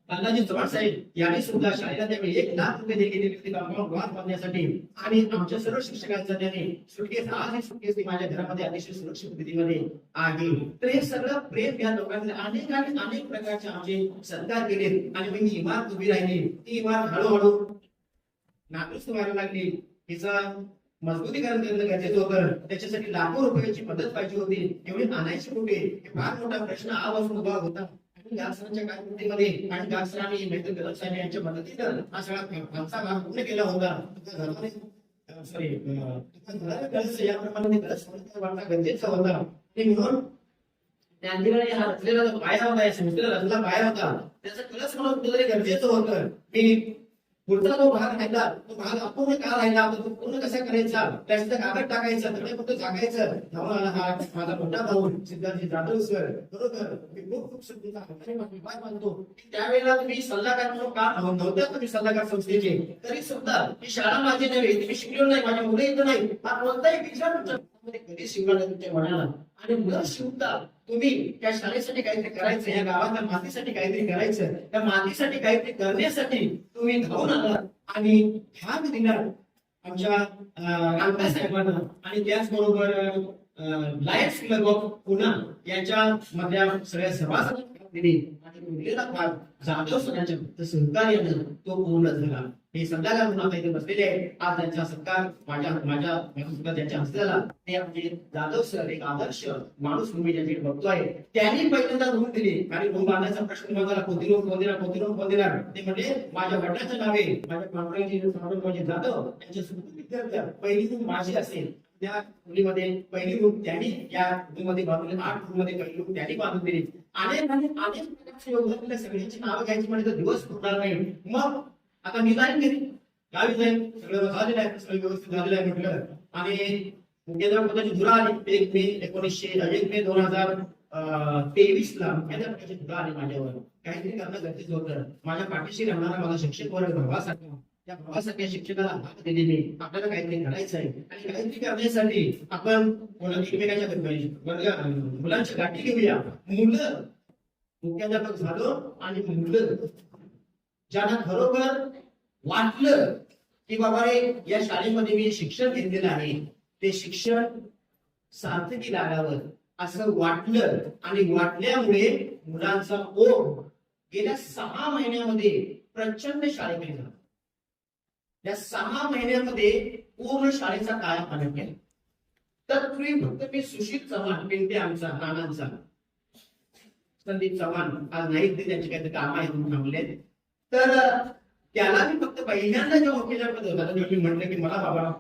अण्णाजी चव्हाण साहेब यांनी सुद्धा शाळेला त्यावेळी 1,00,000 रुपये दिलेले होते कंपाऊंड वॉल बांधण्यासाठी, आणि आमच्या सर्व शिक्षकांचा त्यांनी सुटकेस, आज ही सुटकेस माझ्या घरामध्ये अतिशय सुरक्षित स्थितीमध्ये आहे. तर हे सगळं प्रेम या लोकांचे अनेक आणि अनेक प्रकारचे आमचे सत्कार केले, आणि मी इमारत उभी राहिली. ती इमारत हळूहळू नादुरुस्त व्हायला लागली. हिचा मजबूतीकरण करणं गरजेचं होतं. त्याच्यासाठी लाखो रुपयाची मदत पाहिजे होती. एवढी आणायची कुठे, हे फार मोठा प्रश्न आवाजून उभा होता. गावसरांच्या काळामध्ये आणि गावसरांनी मेहतर कदम साहेब यांच्या मदतीनं हा सगळा आमचा भाग पूर्ण केला होता. याप्रमाणे गरजेचा होता. ते म्हणून त्या अंतिराने हा रचलेला जो पाया होता, या संस्थेला रचलेला पाया होता, त्याचा कलश म्हणून कुठेतरी गरजेचं होतं. मी पुढचा जो भाग राहिला, तो भाग अपूर्ण का राहिला, तो पूर्ण कसा करायचा, त्याचं कागद टाकायचं, त्यामुळे फक्त टाकायचं. हा माझा मोठा भाऊ सिद्धार्थ जाधव सर, बरोबर, मी खूप खूप सुद्धा मानतो. त्यावेळेला तुम्ही सल्लागार म्हणून का नव्हत्या, तुम्ही सल्लागार संस्थेचे, तरी सुद्धा ही शाळा माझी नव्हे, तुम्ही शिकलो नाही, माझ्या मुलं इथं नाही, हा कोणताही विचार कधी शिवला नाही तुमच्या मनाला. आणि न शिवता तुम्ही त्या शाळेसाठी काहीतरी करायचं, या गावाच्या मातीसाठी काहीतरी करायचं, त्या मातीसाठी काहीतरी करण्यासाठी तुम्ही धावून आला आणि भाग दिला आमच्या कांता साहेबांना. आणि त्याचबरोबर लायन्स क्लब ऑफ पुणा यांच्या मधल्या सगळ्या सभासदांना दिली, आणि उरलेला भाग जाधव सरांच्या सहकार्यानं तो पूर्ण झाला. हे सल्लागार म्हणून आता इथे बसलेले आहे. आज त्यांचा सत्कार माझ्या त्यांच्या हस्ते झाला. ते म्हणजे जाधव सर एक आदर्श माणूस मी ज्याच्याकडे बघतोय, त्यांनी पहिल्यांदा रूम दिली. आणि रूम बांधण्याचा प्रश्न मला कोणती रूम देणार, ते म्हणजे माझ्या वडिलांचं नाव आहे, माझ्या पांढऱ्याची जाधव यांच्या विद्यार्थ्या पहिली रूम माझी असेल. त्या मुलीमध्ये पहिली रूम त्यांनी या रूममध्ये बांधली, 8 रूम मध्ये पहिली रूम त्यांनी बांधून दिली. अनेक प्रकारचे योगदान, सगळ्यांची नावं घ्यायची म्हणजे दिवस पुरणार नाही. मग आता मी जाईन घरी, गावी जाईन, सगळं झालेलं आहे, सगळं व्यवस्थित झालेलं आहे म्हटलं. आणि मुख्याध्यापकाची धुरा आली 1 मे 2023 ला मुख्याध्यापकाची धुरा आली माझ्यावर. काहीतरी करणं गरजेचं होतं. माझ्या पाठीशी राहणारा माझा शिक्षक वर्ग भावासारखा, त्या भावासारख्या शिक्षकाला हात दिले मी, आपल्याला काहीतरी करायचं आहे. आणि काहीतरी करण्यासाठी आपण एकमेकांच्या मुलांची गाठी घेऊया. मुलं मुख्याध्यापक झालो, आणि मुलं ज्यांना खरोखर वाटलं की बाबा रे या शाळेमध्ये मी शिक्षण घेतलेलं आहे, ते शिक्षण सार्थकी लागावं असं वाटलं. आणि वाटल्यामुळे मुलांचा ओढ गेल्या 6 महिन्यामध्ये प्रचंड शाळेकडे झाला. या 6 महिन्यामध्ये पूर्ण शाळेचा कायापालट केला. तत्पूर्वी फक्त मी सुशील चव्हाण, पिंटे आमचा नानांचा, संदीप चव्हाण आज नाही, ते त्यांचे काहीतरी काम आहे म्हणून थांबले. तर त्याला मी फक्त पहिल्यांदा जेव्हा मुख्याध्यापक होता तेव्हा मी म्हटलं की मला बाबा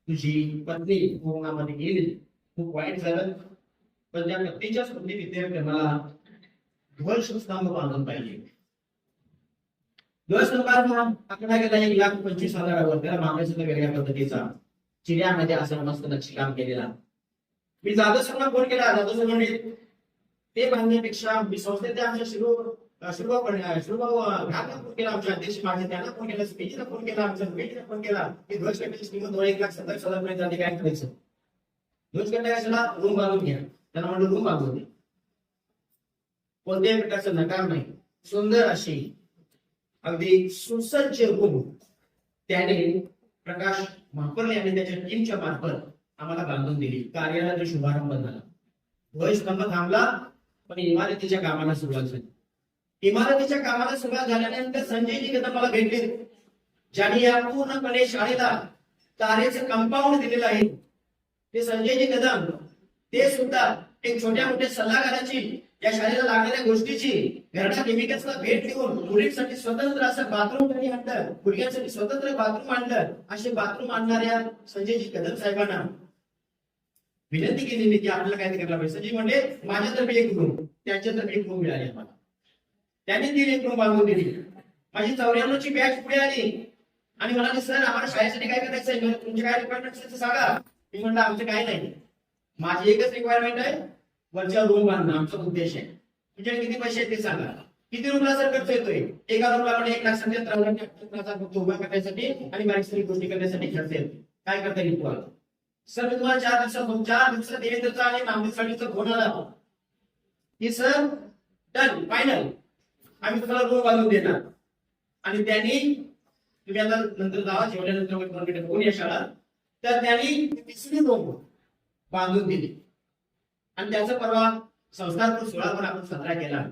तुझी पत्नी कोरोनामध्ये गेली, खूप वाईट झालं, पण त्या पत्नीच्या स्मृती विद्यार्थी मला ध्वजस्तंभ बांधून पाहिजे. ध्वजस्तंभाचा आकडा गेला 1,25,000 त्याला मागायचा वेगळ्या पद्धतीचा चिऱ्यामध्ये असं मस्त नक्षीकाम केलेला. मी जाधव सरांना फोन केला. जाधव सर म्हणजे ते बांधण्यापेक्षा मी संस्थेत आमच्या फोन केला, आमच्या अध्यक्ष माझे त्यांना फोन केला, स्पीचला फोन केला, आमच्या स्पीचला फोन केला की ध्वज कट्ट्याची किंमत 1,70,000 पर्यंत जाते, काय करायचं? ध्वज कट्ट्या कशाला? रूम बांधून घ्या. त्यांना म्हणलं रूम बांधून दे, कोणत्याही प्रकारचं नकार नाही. सुंदर अशी अगदी सुसज्ज रूम त्याने प्रकाश महापौर यांनी त्याच्या टीमच्या मार्फत आम्हाला बांधून दिली. कार्यालयाचा शुभारंभ झाला. ध्वजस्तंभ थांबला, पण इमारतीच्या कामाला सुरुवात झाली. इमारतीच्या कामाला सुरुवात झाल्यानंतर संजयजी कदम मला भेटले, ज्यांनी या पूर्णपणे शाळेला तारेचं कंपाऊंड दिलेलं आहे. ते संजयजी कदम, ते सुद्धा एक छोट्या मोठ्या सल्लागाराची, या शाळेला लागणाऱ्या गोष्टीची घरडा केमिकल्सला भेट देऊन मुलींसाठी स्वतंत्र असं बाथरूम त्यांनी आणलं, मुलग्यांसाठी स्वतंत्र बाथरूम आणलं. असे बाथरूम आणणाऱ्या संजयजी कदम साहेबांना विनंती केलेली की आपल्याला काय करायला पाहिजे. संजय म्हणले माझ्यातर्फे एक रूम, त्यांच्यातर्फे एक रूम मिळाली आम्हाला. त्यांनी दिली एक रूम बांधून दिली. माझी 94 ची बॅच पुढे आली आणि म्हणाले सर आम्हाला शाळेसाठी काय करायचं आहे, तुमचे काय रिक्वायरमेंट सांगा. मी म्हणलं आमचं काय नाही, माझी एकच रिक्वायरमेंट आहे, वरच्या रूम बांधणं आमचा उद्देश आहे. म्हणजे किती पैसे आहेत ते सांगा. किती रूमला सर खर्च येतोय? एका रूमला आपण 1,77,000 उभा करण्यासाठी आणि बारीक गोष्टी करण्यासाठी खर्च येतो. काय करता येईल तुम्हाला? सर मी तुम्हाला 4 दिवसात देवेंद्रचा आणि नामदेव फोन आला की सर डन फायनल आम्ही तुम्हाला रूम बांधून देणार. आणि त्यांनी तुम्ही आता नंतर जावा जेवल्यानंतर कोण या शाळा तर त्यांनी 30वी रूम बांधून दिली. आणि त्याचा परवा संस्कार सोहळा पण आपण साजरा केला.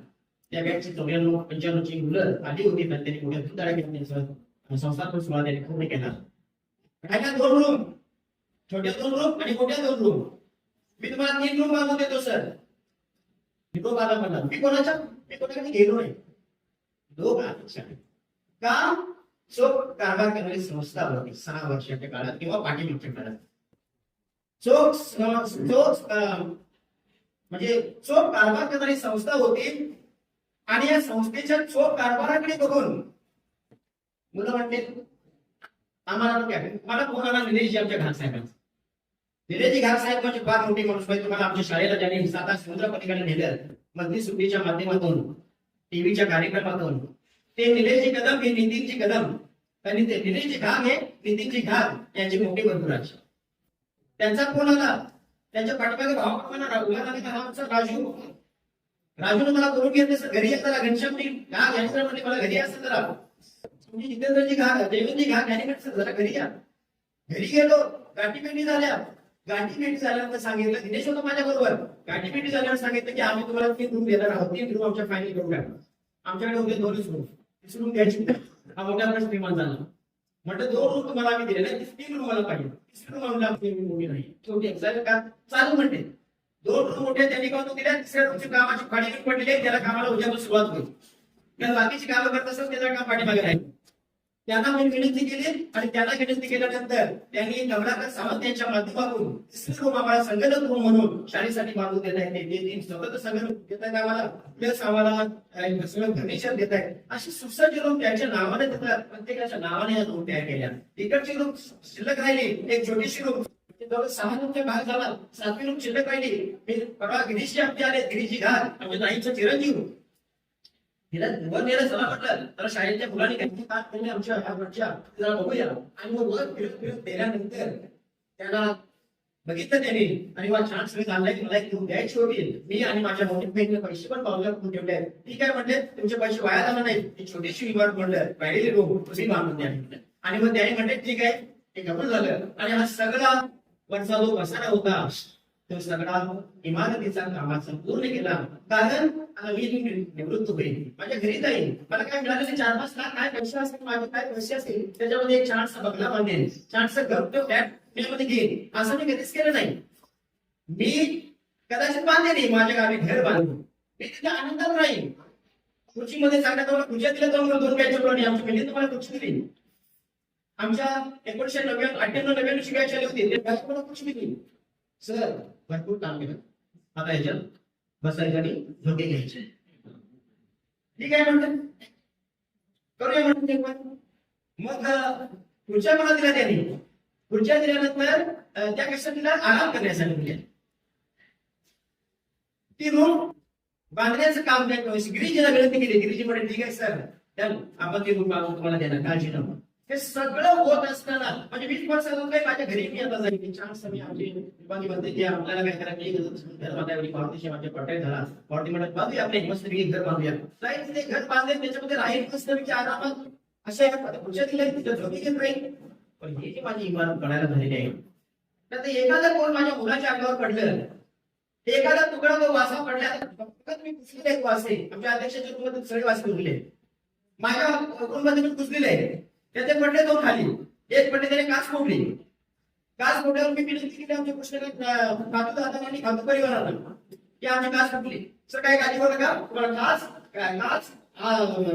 त्या बॅचची 94-95 मुलं आली होती आणि त्यांनी मोठ्या धुमधाडा केला. संस्कार सोहळा त्यांनी पूर्ण केला. राहिल्या 2 रूम, छोट्या 2 रूम आणि मोठ्या 2 रूम. मी तुम्हाला 3 रूम बांधून देतो सर. मी तो बांधा म्हणला मी कोणाकडे गेलो नाही. का सो कारभार करणारी संस्था होती 6 वर्षाच्या काळात किंवा पाठीमागच्या काळात. म्हणजे चोख कारभार करणारी संस्था होती. आणि या संस्थेच्या चोख कारभाराकडे बघून मुलं म्हणते मला फोन आला निलेशजी आमच्या घाट साहेबांचा. निलेशजी घाट साहेब म्हणजे फार मोठी माणूस पाहिजे. तुम्हाला आमच्या शाळेला ज्यांनी 7 समुद्र पलीकडे नेलं मंत्री सुट्टीच्या माध्यमातून टीव्हीच्या कार्यक्रमातून ते निलेशजी कदम हे नितीनजी कदम त्यांनी ते निलेशजी घाग हे नितीनजी घाग यांची मोठी बंधुराज. त्यांचा फोन आला. त्यांच्या पाठीमागे राजूने मला करून घेतले सर घरी येताना घनश्यामजी घाग यांनी म्हणजे मला घरी असं जरा म्हणजे जितेंद्रजी घाग देवेंद्रजी घाग यांनी म्हटलं जरा घरी या. घरी गेलो. गाठीभेटी झाल्या. गाठीभेटी झाल्यानंतर सांगितलं दिनेश होतं माझ्या बरोबर. गाठीभेटी झाल्यावर सांगितलं की आम्ही तुम्हाला 3 रूम देणार आहोत. 3 रूम आमच्या फायनल करून टाकणार. आमच्याकडे होते 2 रूम. 3 रूम द्यायची हा मोठ्या प्रश्न निर्माण झाला. म्हटलं 2 रूम तुम्हाला आम्ही दिले नाही 3 रूम मला पाहिजे. 3 रूम आम्हाला मोठी नाही छोटी एक्झाक्ट का चालू म्हणते 2 रूम मोठे त्यांनी काढून दिल्या. 3ऱ्या रूमची कामाची फाडी पडलेली आहे. त्याला कामाला उद्यापासून सुरुवात होईल. त्या बाकीची कामं करत असतात त्याचं काम पाठीमागे राहील. त्यांना मी विनंती केली आणि त्यांना विनंती केल्यानंतर त्यांनी कमलाकर सावंत यांच्या माध्यमातून 3 रूम आम्हाला संगणक रूम म्हणून शाळेसाठी बांधून देत आहेत. ते स्वतः संगणक देत आहेत आम्हाला प्लस आम्हाला सगळं फर्निचर देत आहेत. अशी सुसज्ज रूम त्यांच्या नावाने देतात. प्रत्येकाच्या नावाने या रूम तयार केल्या. इकडची रूम शिल्लक राहिली. एक छोटीशी रूम 6 रूमचा भाग झाला. 7वी रूम शिल्लक राहिली. मी परवा गिरीशजी आमचे आले. गिरीशजी घाट म्हणजे ताईंचा चिरंजीव तिला वर नेलं चला म्हटलं तर शाळेच्या मुलांनी काही तास केले आमच्या तिला बघूया. आणि मग वर फिरत गेल्यानंतर त्यांना बघितलं त्यांनी आणि मला छान सगळं चाललंय की मला एक रूम द्यायची होती. मी आणि माझ्या मोठ्या बहिणीने पैसे पण पावल्या करून ठेवले आहेत. ठीक आहे म्हटले तुमचे पैसे वाया जाणार नाही. ती छोटीशी इमारत म्हणलं राहिलेली रूम तुम्ही बांधून द्या. आणि मग त्याने म्हटले ठीक आहे ते गप्प झालं. आणि हा सगळा वरचा जो बसारा होता तो सगळा इमारतीचा कामाचा पूर्ण केला. कारण मी निवृत्त होईल माझ्या घरी जाईल. मला काय मिळालेले 4-5 लाख काय पैसे असतील माझे काय पैसे असतील त्याच्यामध्ये एक छानसा बंगला बांधेल. छानसं घर फ्लॅट मध्ये घेईन असं मी कधीच केलं नाही. मी कदाचित बांधले नाही माझ्या गावी घर बांधून. मी तिथे आनंदात राहील. खुर्चीमध्ये सांगण्यात मला खुर्च्या दिल्या तर मला 2 बॅच आमच्या म्हणजे तुम्हाला खुर्ची दिली. आमच्या 1998-99 शिकायची आली होती ते मला खुर्ची दिली. सर भरपूर काम केलं. आता याच्यात बसायचं आणि झोके घ्यायचे. ठीक आहे म्हणतात करूया म्हणतात. मग खुर्च्या मला दिल्या त्यांनी. खुर्च्या दिल्यानंतर त्या कशाला आराम करण्यासाठी दिल्या. ती रूम बांधण्याचं काम गिरीजीला विनंती केली. गिरीजी म्हणजे ठीक आहे सर आपण ती रूम बांधून तुम्हाला देणार काळजी नको. हे सगळं होत असताना म्हणजे 20 वर्ष माझ्या घरी मी आता जाईल छान समय आमची विभागी म्हणते की आपल्याला काय करायचं घर बांधायची पावतीशी माझ्या पट्ट्या झाला. पावती म्हणत बांधूया आपले मस्त घर बांधूया. ते घर बांधले त्याच्यामध्ये राहील मस्त आरामात अशा पुढच्या दिल्या तिथं झोपी घेत राहील. पण ही जी माझी इमारत बनायला झालेली आहे तर एखादा कोण माझ्या मुलाच्या अंगावर पडलं एखादा तुकडा तो वासा पडला मी पुसलेला एक वासे आमच्या अध्यक्षाच्या रूममध्ये सगळे वासे उरले. माझ्या रूममध्ये मी पुसलेले आहे. त्याचे पडले 2 खाली. एक पडले त्याने काच फोडली. काच फोडल्यावर मी विनंती केली आमच्या कृष्ण आणि खातू परिवाराला की आमची काच फुटली. सर काय काळजी करू नका तुम्हाला काच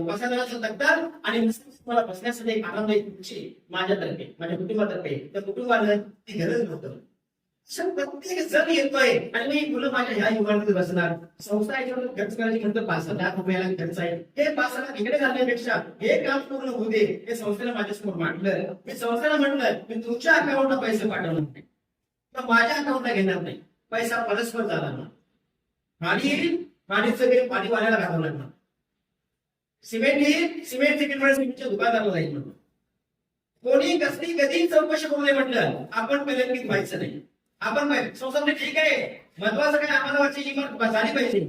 बसायला दगडार आणि मला बसण्यासाठी एक आनंददायी खुर्ची माझ्यातर्फे माझ्या कुटुंबातर्फे त्या कुटुंबाला ती गरज नव्हतं. प्रत्येक जण येतोय आणि मी मुलं माझ्या ह्या इमारतीत बसणार. संस्था याच्यावर खर्च करायची म्हणतो 5 लाख रुपयाला खर्च आहे. हे 5 लाख इकडे घालण्यापेक्षा हे काम पूर्ण होऊ दे हे संस्थेला माझ्यासमोर मांडलं. मी संस्थेला म्हटलं मी तुमच्या अकाउंटला पैसे पाठवणार नाही तर माझ्या अकाउंटला घेणार नाही. पैसा परस्पर झाला ना पाणी येईल, पाणी सगळे पाणी वाल्याला घालावं लागणार. सिमेंट येईल, सिमेंट सिमेंटच्या दुकानदाराला जाईल म्हणून. कोणी कसली कधी चौकशी करू नये म्हटलं, आपण पहिल्यांदा व्हायचं नाही. आपण संस्थाने ठीक आहे, महत्वाचं काय आम्हाला वरची इमारत झाली पाहिजे.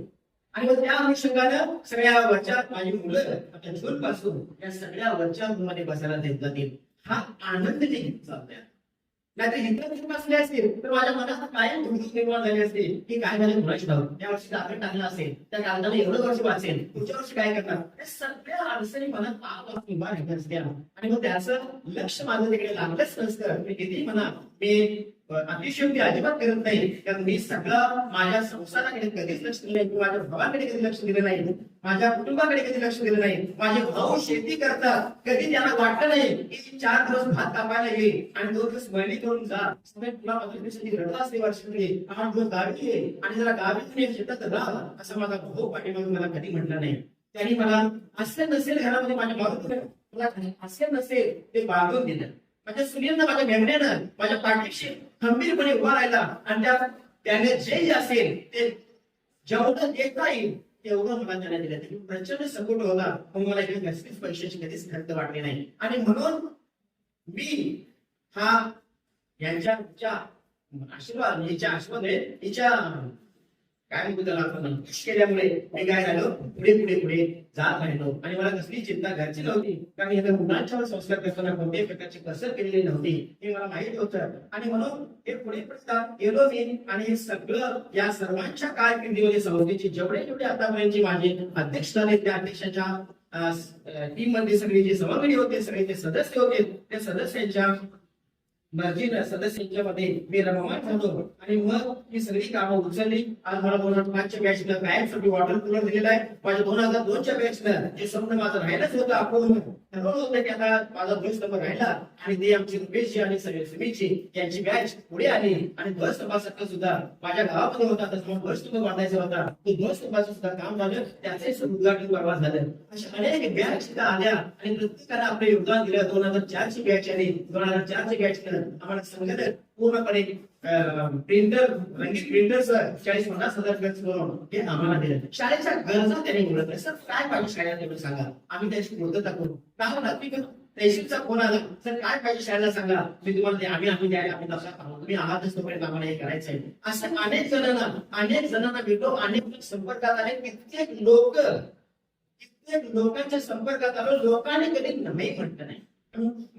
आणि मग त्या अनुषंगानं सगळ्या वरच्या माझी मुलं जून पासून या सगळ्या वरच्या मध्ये बसायला देत जातील. हा आनंद ते चालतोय. नाहीतर इतर बसले असतील तर माझ्या मनात कायम धुळी निर्माण झाली असते की काय झालं कुणाची धाव, त्या वर्षी कागद टाकलं असेल, त्या कागदाला एवढं वर्ष वाचेल, पुढच्या वर्षी काय करणार, या सगळ्या अडचणी मनात उभा राहिल्या असत्या. आणि मग त्याचं लक्ष माझं तिकडे लागलंच नसतं. मी किती म्हणा, मी अतिशयोक्ती अजिबात करत नाही, कारण मी सगळं माझ्या संसाराकडे कधीच लक्ष दिलं नाही, माझ्या भावाकडे कधी लक्ष दिलं नाही, माझ्या कुटुंबाकडे कधी लक्ष दिलं नाही. माझे भाऊ शेती करतात, कधी त्यांना वाटलं नाही की 4 दिवस भात कापायला येईल आणि 2 दिवस मळणी करून जा. तुला 15 दिवसाची गरज असते वर्षामध्ये, 8 दिवस गावी ये आणि जरा गावी शेतात राहा, असं माझा भाऊ पाठीमागे मला कधी म्हटलं नाही. त्यांनी मला असं नसेल घरामध्ये माझ्या भाऊ असं नसेल ते बाळगून दिलं. माझ्या सुनीलनं, माझ्या मेमण्यानं माझ्या पाठीशी खंबीरपणे उभा राहिला आणि त्याने जे असेल ते जेवढं देता येईल तेवढं मला त्याने दिलं. प्रचंड सपोर्ट होता, पण मला इकडे कसलीच पैशाची कधीच खर्च वाटली नाही. आणि म्हणून मी हा यांच्या आशीर्वाद, हिच्या आशीर्वाद हिच्या काय म्हणतो त्याला आपण केल्यामुळे मी काय झालं, पुढे पुढे पुढे जात राहिलो. आणि मला कसली चिंता घरची नव्हती, कारण या मुलांच्यावर संस्कार करताना कोणत्याही प्रकारची कसर केलेली नव्हती हे मला माहित होतं. आणि म्हणून हे पुढे पुढे गेलो मी. आणि हे सगळं या सर्वांच्या कारकिर्दीमध्ये संस्थेचे जेवढे जेवढे आतापर्यंत माझे अध्यक्ष झाले, त्या अध्यक्षांच्या टीम मध्ये सगळे जे सहभागी होते, सगळे जे सदस्य होते, त्या सदस्यांच्या मर्जीनं सदस्यांच्या मध्ये मी रममान झालो. आणि मग ही सगळी कामं उचलली. आज मला 2005च्या बॅचनं कायमस्वरूपी वॉटर कूलर दिलेला आहे. माझ्या 2002च्या बॅचनं जे स्वप्न माझं राहिलंच होतं, आपण ठरवलं होतं की आता माझा ध्वज नंबर राहिला आणि ते आमची रुपेशजी आणि सगळे सुमीची यांची बॅच पुढे आली. आणि ध्वज स्तंभासाठी सुद्धा माझ्या गावामध्ये होता, तसं ध्वज स्तंभ बांधायचा होता, तो ध्वज स्तंभाचं सुद्धा काम झालं, त्याचे उद्घाटन परवा झालं. अशा अनेक बॅच सुद्धा आल्या आणि प्रत्येकाला आपलं योगदान दिलं. 2004ची बॅच आली, 2004ची बॅच आम्हाला संगणक पूर्णपणे प्रिंटर, रंगीत प्रिंटर 40-50 हजार खर्च करून हे आम्हाला दिलं. शाळेच्या गरजा त्यांनी बोलत नाही. सर काय पाहिजे शाळेला सांगा, आम्ही त्याची पूर्तता करू. तहसीलचा फोन आला, सर काय पाहिजे शाळेला सांगा, मी तुम्हाला आम्ही द्यायला आम्ही तसा तुम्ही आहातच तोपर्यंत आम्हाला हे करायचं आहे. असं अनेक जणांना भेटलो, अनेक संपर्कात आले. कित्येक लोकांच्या संपर्कात आलो, लोकांनी कधी नाही म्हटलं नाही.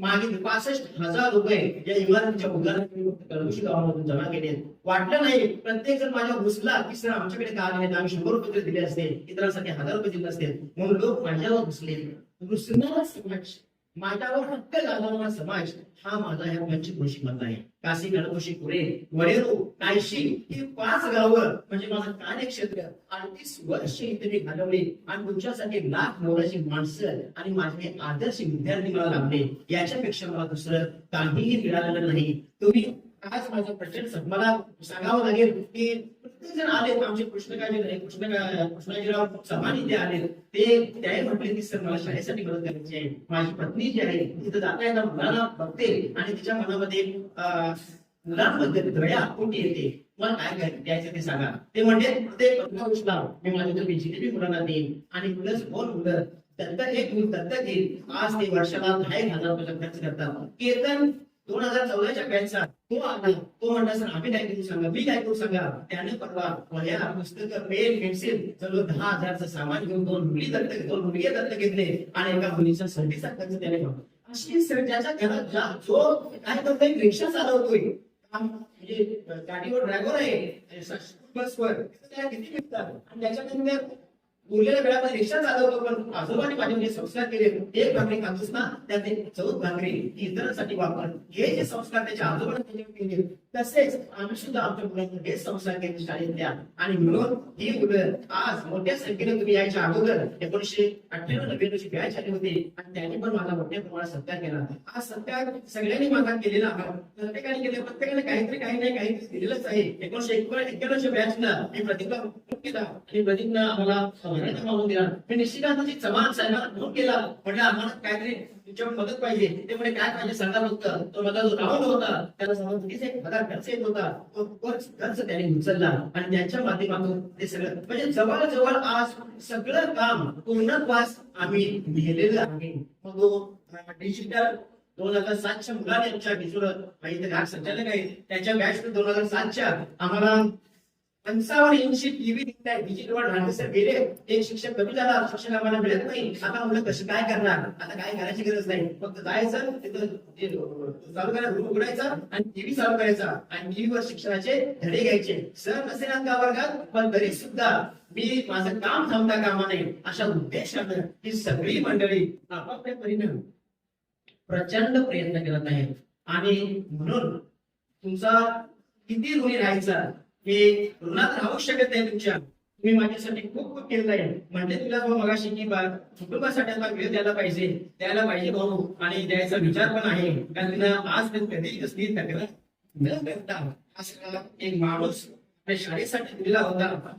मागे 65,000 रुपये या इमारतीच्या उद्घाटनासाठी गावामधून जमा केले. वाटलं नाही, प्रत्येक जण माझ्या घुसला की सर आमच्याकडे का आले, आम्ही 100 रुपये दिले असते, इतरांसाठी 1000 रुपये दिले असते. म्हणून लोक माझ्यावर घुसले. घुसणारा समाज, माझ्यावर हक्क घालणारा समाज हा माझा ह्या पंचित गोष्टीमधला आहे. काशी, गणकोशी, पुणे, वडेरू, कायशी ही 5 गावं म्हणजे माझं कार्यक्षेत्र 38 वर्ष इथे मी घालवले. आणि तुमच्यासाठी लाख मोलाची माणसं आणि माझे आदर्श विद्यार्थी मला लाभले. याच्यापेक्षा मला दुसरं काहीही मिळालेलं नाही. तुम्ही आज माझं प्रचंड मला सांगावं लागेल की प्रत्येक जण आले, आमचे कृष्णाजीराव चव्हाण इथे आले. ते त्याही म्हटले की सर मला शाळेसाठी मदत करायची आहे. माझी पत्नी जी आहे तिथं जाता येता मुलांना बघते आणि तिच्या मनामध्ये मुलांबद्दल दया कोणती येते, मला काय द्यायचं ते सांगा. ते म्हणजे प्रत्येक मी माझ्या जिलेबी मुलांना देईन आणि प्लस 2 मुलं एक मुलं दत्तक घेईल. आज ते वर्षाला 10,000 रुपये खर्च करतात. केतन 2014च्या बॅचचा तो आला, तो म्हणला सर आम्ही काय करू सांगा, मी काय करू सांगा. त्याने परवा वह्या, पुस्तकं, पेन, पेन्सिल सर्व 10,000चं सामान घेऊन 2 मुलगे दत्तक घेतले आणि एका मुलीचा सर्दीचा खर्च त्याने घेतला. अशी ज्याच्या घरात जो काय करतोय, रिक्षा चालवतोय, म्हणजे गाडीवर ड्रायव्हर आहे, बसवर किती मिळतात आणि त्याच्यामध्ये उरलेल्या वेळामध्ये रिक्षा चालवतो. पण आजोबांनी माझे जे संस्कार केले, एक भाकरी खातोस ना त्यात 14 भाकरी इतरांसाठी वापर, हे जे संस्कार त्याच्या आजोबांनी केले तसेच आम्ही सुद्धा आमच्या मुलांना हे संस्कार केले शाळेत द्या. आणि म्हणून ही मुलं आज मोठ्या संख्येने तुम्ही यायच्या अगोदर 1998-99ची बॅच आली होती आणि त्यांनी पण माझा मोठ्या प्रमाणात सत्कार केला. हा सत्कार सगळ्यांनी माझा केलेला आहे. प्रत्येकाने केले, प्रत्येकाने काहीतरी काही नाही काहीतरी दिलेलंच आहे. 1991च्या बॅचनं मी प्रदीपला केला आणि प्रदीपनं आम्हाला मानून दिला. मी निश्चितार्थाची चव्हाण साहेबांना फोन केला, म्हटलं आम्हाला काहीतरी तुमच्याकडून मदत पाहिजे. ते म्हणे काय पाहिजे सांगा फक्त. तो माझा जो राहुल होता त्याला समज 1000 खर्च येत होता. तो खर्च त्याने उचलला आणि त्यांच्या माध्यमातून ते सगळं म्हणजे जवळजवळ आज सगळं काम पूर्णत्वास आम्ही लिहिलेलं आहे. मग तो डिजिटल 2007च्या मुलाने आमच्या बिजूर माहिती घाट संचालक आहे त्याच्या बॅच 2007च्या आम्हाला 55 इंची टीव्ही दिसताय. डिजिटल ट्रान्झिस्टर गेले. एक शिक्षक कमी झाला. शिक्षक आम्हाला मिळत नाही. आता मुलं कसं काय करणार. आता काय करायची गरज नाही. फक्त जायचं तिथं चालू करायचं रूम उघडायचा आणि टीव्ही चालू करायचा आणि टीव्हीवर शिक्षणाचे धडे घ्यायचे. सर नसेल का वर्गात पण तरी सुद्धा मी माझं काम थांबता कामा नये अशा उद्देशानं ही सगळी मंडळी आपापल्या परीनं प्रचंड प्रयत्न करत आहेत. आणि म्हणून तुमचा किती ऋणी राहायचा हे ऋणात राहू शकत नाही तुमच्या. तुम्ही माझ्यासाठी खूप खूप केलं आहे. म्हणजे तुला भाऊ मगाशी की कुटुंबासाठी आता वेळ द्यायला पाहिजे भाऊ आणि द्यायचा विचार पण आहे. कारण तिनं आज कधी कसली तक्रार न करता असा एक माणूस शाळेसाठी दिलेला होता.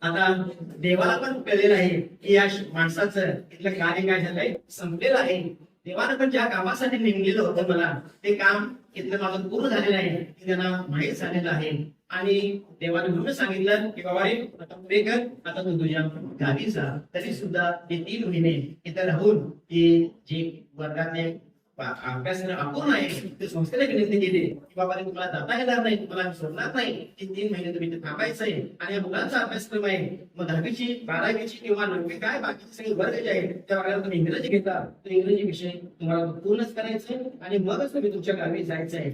आता देवाला पण कळलेलं आहे की या माणसाचं इथलं कार्य काय झालंय संपलेलं आहे. देवानं पण ज्या कामासाठी नेमलेलं होतं मला ते काम इथलं माझं पूर्ण झालेलं आहे हे त्यांना माहीत झालेलं आहे. आणि देवाने म्हणून सांगितलं की बाबा रे आता पुढे कर. आता तू तुझ्या गावी जा. तरी सुद्धा ते 3 महिने इथं राहून ते जे वर्गातले अभ्यास अपूर्ण आहे ते संस्थेला विनंती केली की बाबा रे तुम्हाला जाता येणार नाही. तुम्हाला सोडणार नाही. ते 3 महिने तुम्ही इथे थांबायचं आहे. आणि या मुलांचा अभ्यासक्रम आहे. मग 10वीची 12वीची किंवा 9वी काय बाकीचे सगळे वर्ग जे आहेत त्या वर्गाला तुम्ही इंग्रजी घेता तर इंग्रजी विषय तुम्हाला पूर्णच करायचं आहे आणि मगच तुम्ही तुमच्या गावी जायचं आहे.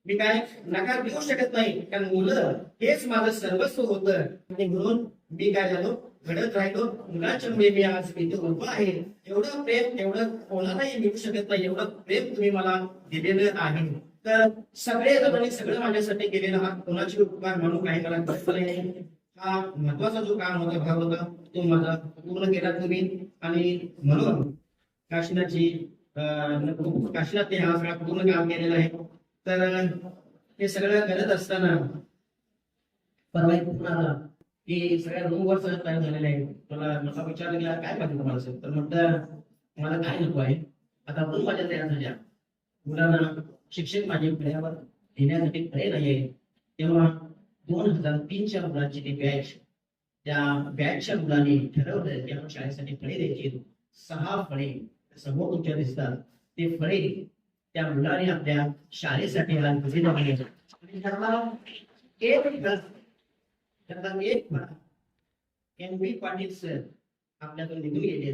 मी काय नकार देऊ शकत नाही कारण मुलं हेच माझं सर्वस्व होतं. आणि म्हणून मी काय झालो घडत राहिलो. मुलाच्या मुळे मी आज इथे उभं आहे. एवढं प्रेम एवढं कोणालाही मिळू शकत नाही. एवढं प्रेम तुम्ही मला दिलेलं आहे. तर सगळं माझ्यासाठी केलेलं हा कोणाची उपकार म्हणून काही मला कळत नाही. हा महत्वाचा जो काम होता भाग होता तो माझा पूर्ण केला तुम्ही. आणि म्हणून काशीनाथ हा सगळा पूर्ण काम केलेलं आहे. तर हे सगळं करत असताना परवा पूर्ण की सगळ्या रूमवर सगळं तयार झालेलं आहे. मला विचारलं गेला काय पाहिजे तुम्हाला सर. तर म्हटलं मला काय नको आहे. आता रूम माझ्या तयार झाल्या. मुलांना शिक्षक माझे पुण्यावर येण्यासाठी फळे नाही आहे. तेव्हा 2003च्या मुलांची ती बॅच त्या बॅचच्या मुलांनी ठरवलं की आपण शाळेसाठी फळे द्यायची. 6 फळे समोर तुमच्या दिसतात. ते फळे त्या मुलाने आपल्या शाळेसाठी MP पाटील सर आपल्याकडून निघून गेले.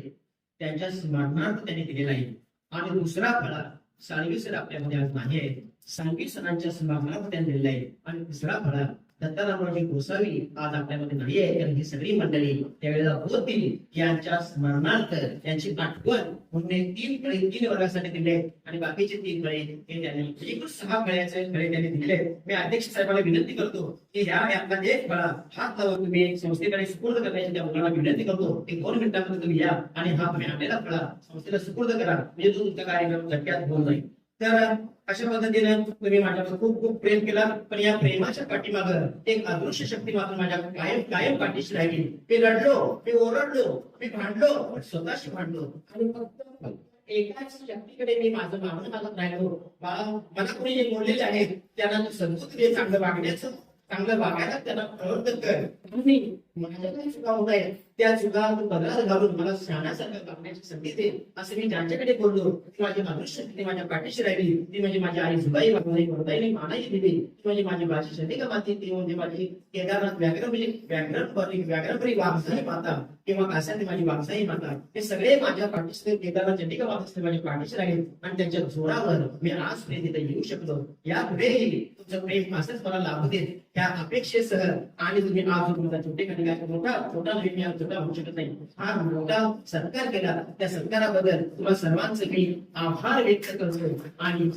त्यांच्या स्मरणार्थ त्यांनी दिलेला आहे. आणि दुसरा फळा साळवी सर आपल्यामध्ये आज नाही आहे. साळवी सरांच्या स्मरणार्थ त्यांनी दिलेला आहे. आणि तिसरा फळा दत्तारामरावजी गोसावी आज आपल्यामध्ये नाही आहे. कारण ही सगळी मंडळी त्यावेळेला होती यांच्या स्मरणार्थ त्यांची आठवण म्हणून 3 फळे 3 वर्गासाठी दिले आणि बाकीचे 3 फळे हे त्यांनी एकूण 6 फळ्याचे फळे त्यांनी दिले. मी अध्यक्ष साहेबांना विनंती करतो की ह्या आपला एक फळा हात लावून तुम्ही संस्थेकडे सुपूर्द करण्याची त्या मुलांना विनंती करतो की 2 मिनिटांमध्ये तुम्ही या आणि हा तुम्ही आणलेला फळा संस्थेला सुपूर्द करा. म्हणजे तो तुमचा कार्यक्रम झटक्यात होऊन जाईल. तर अशा पद्धतीने तुम्ही माझ्यावर खूप खूप प्रेम केला. पण या प्रेमाच्या पाठीमागं एक अदृश्य शक्ती मात्र माझ्या कायम पाठीशी राहिली. मी रडलो, मी ओरडलो, मी भांडलो, पण स्वतःशी भांडलो आणि फक्त एकाच शक्तीकडे मी माझं मागणं मागत राहिलो. मला कोणी जे बोललेले आहेत त्यांना समजून दे. चांगलं वागण्याचं चांगलं वागायला त्यांना प्रवर्तन कर. माझ्या काही चुका होत आहेत त्या चुका बदलात घालून मला शहाण्यासारखं वागण्याची संधी दे असं मी ज्यांच्याकडे बोललो. ती माझी अदृश्य ती माझ्या पाठीशी राहिली. ती म्हणजे माझी आई जुबाई वागणारी वरदाईने मानाई दिली. ती म्हणजे माझी भाषी शनिका माती. ती म्हणजे माझी केदारनाथ व्याघ्रपरी वाघसाई माता किंवा कासाची माझी वाघसाई माता. हे सगळे माझ्या पाठीशी केदारनाथ चंडिका माता माझ्या पाठीशी राहील. आणि त्यांच्या जोरावर मी आज तिथे येऊ शकलो. यापुढेही तुमचं प्रेम असंच मला लाभू दे त्या अपेक्षेसह. आणि तुम्ही आज तुमचा छोटे छोटा होऊ शकत नाही. हा मोठा सत्कार केला. त्या सत्काराबद्दल तुम्हाला सर्वांचे मी आभार व्यक्त करतो. आणि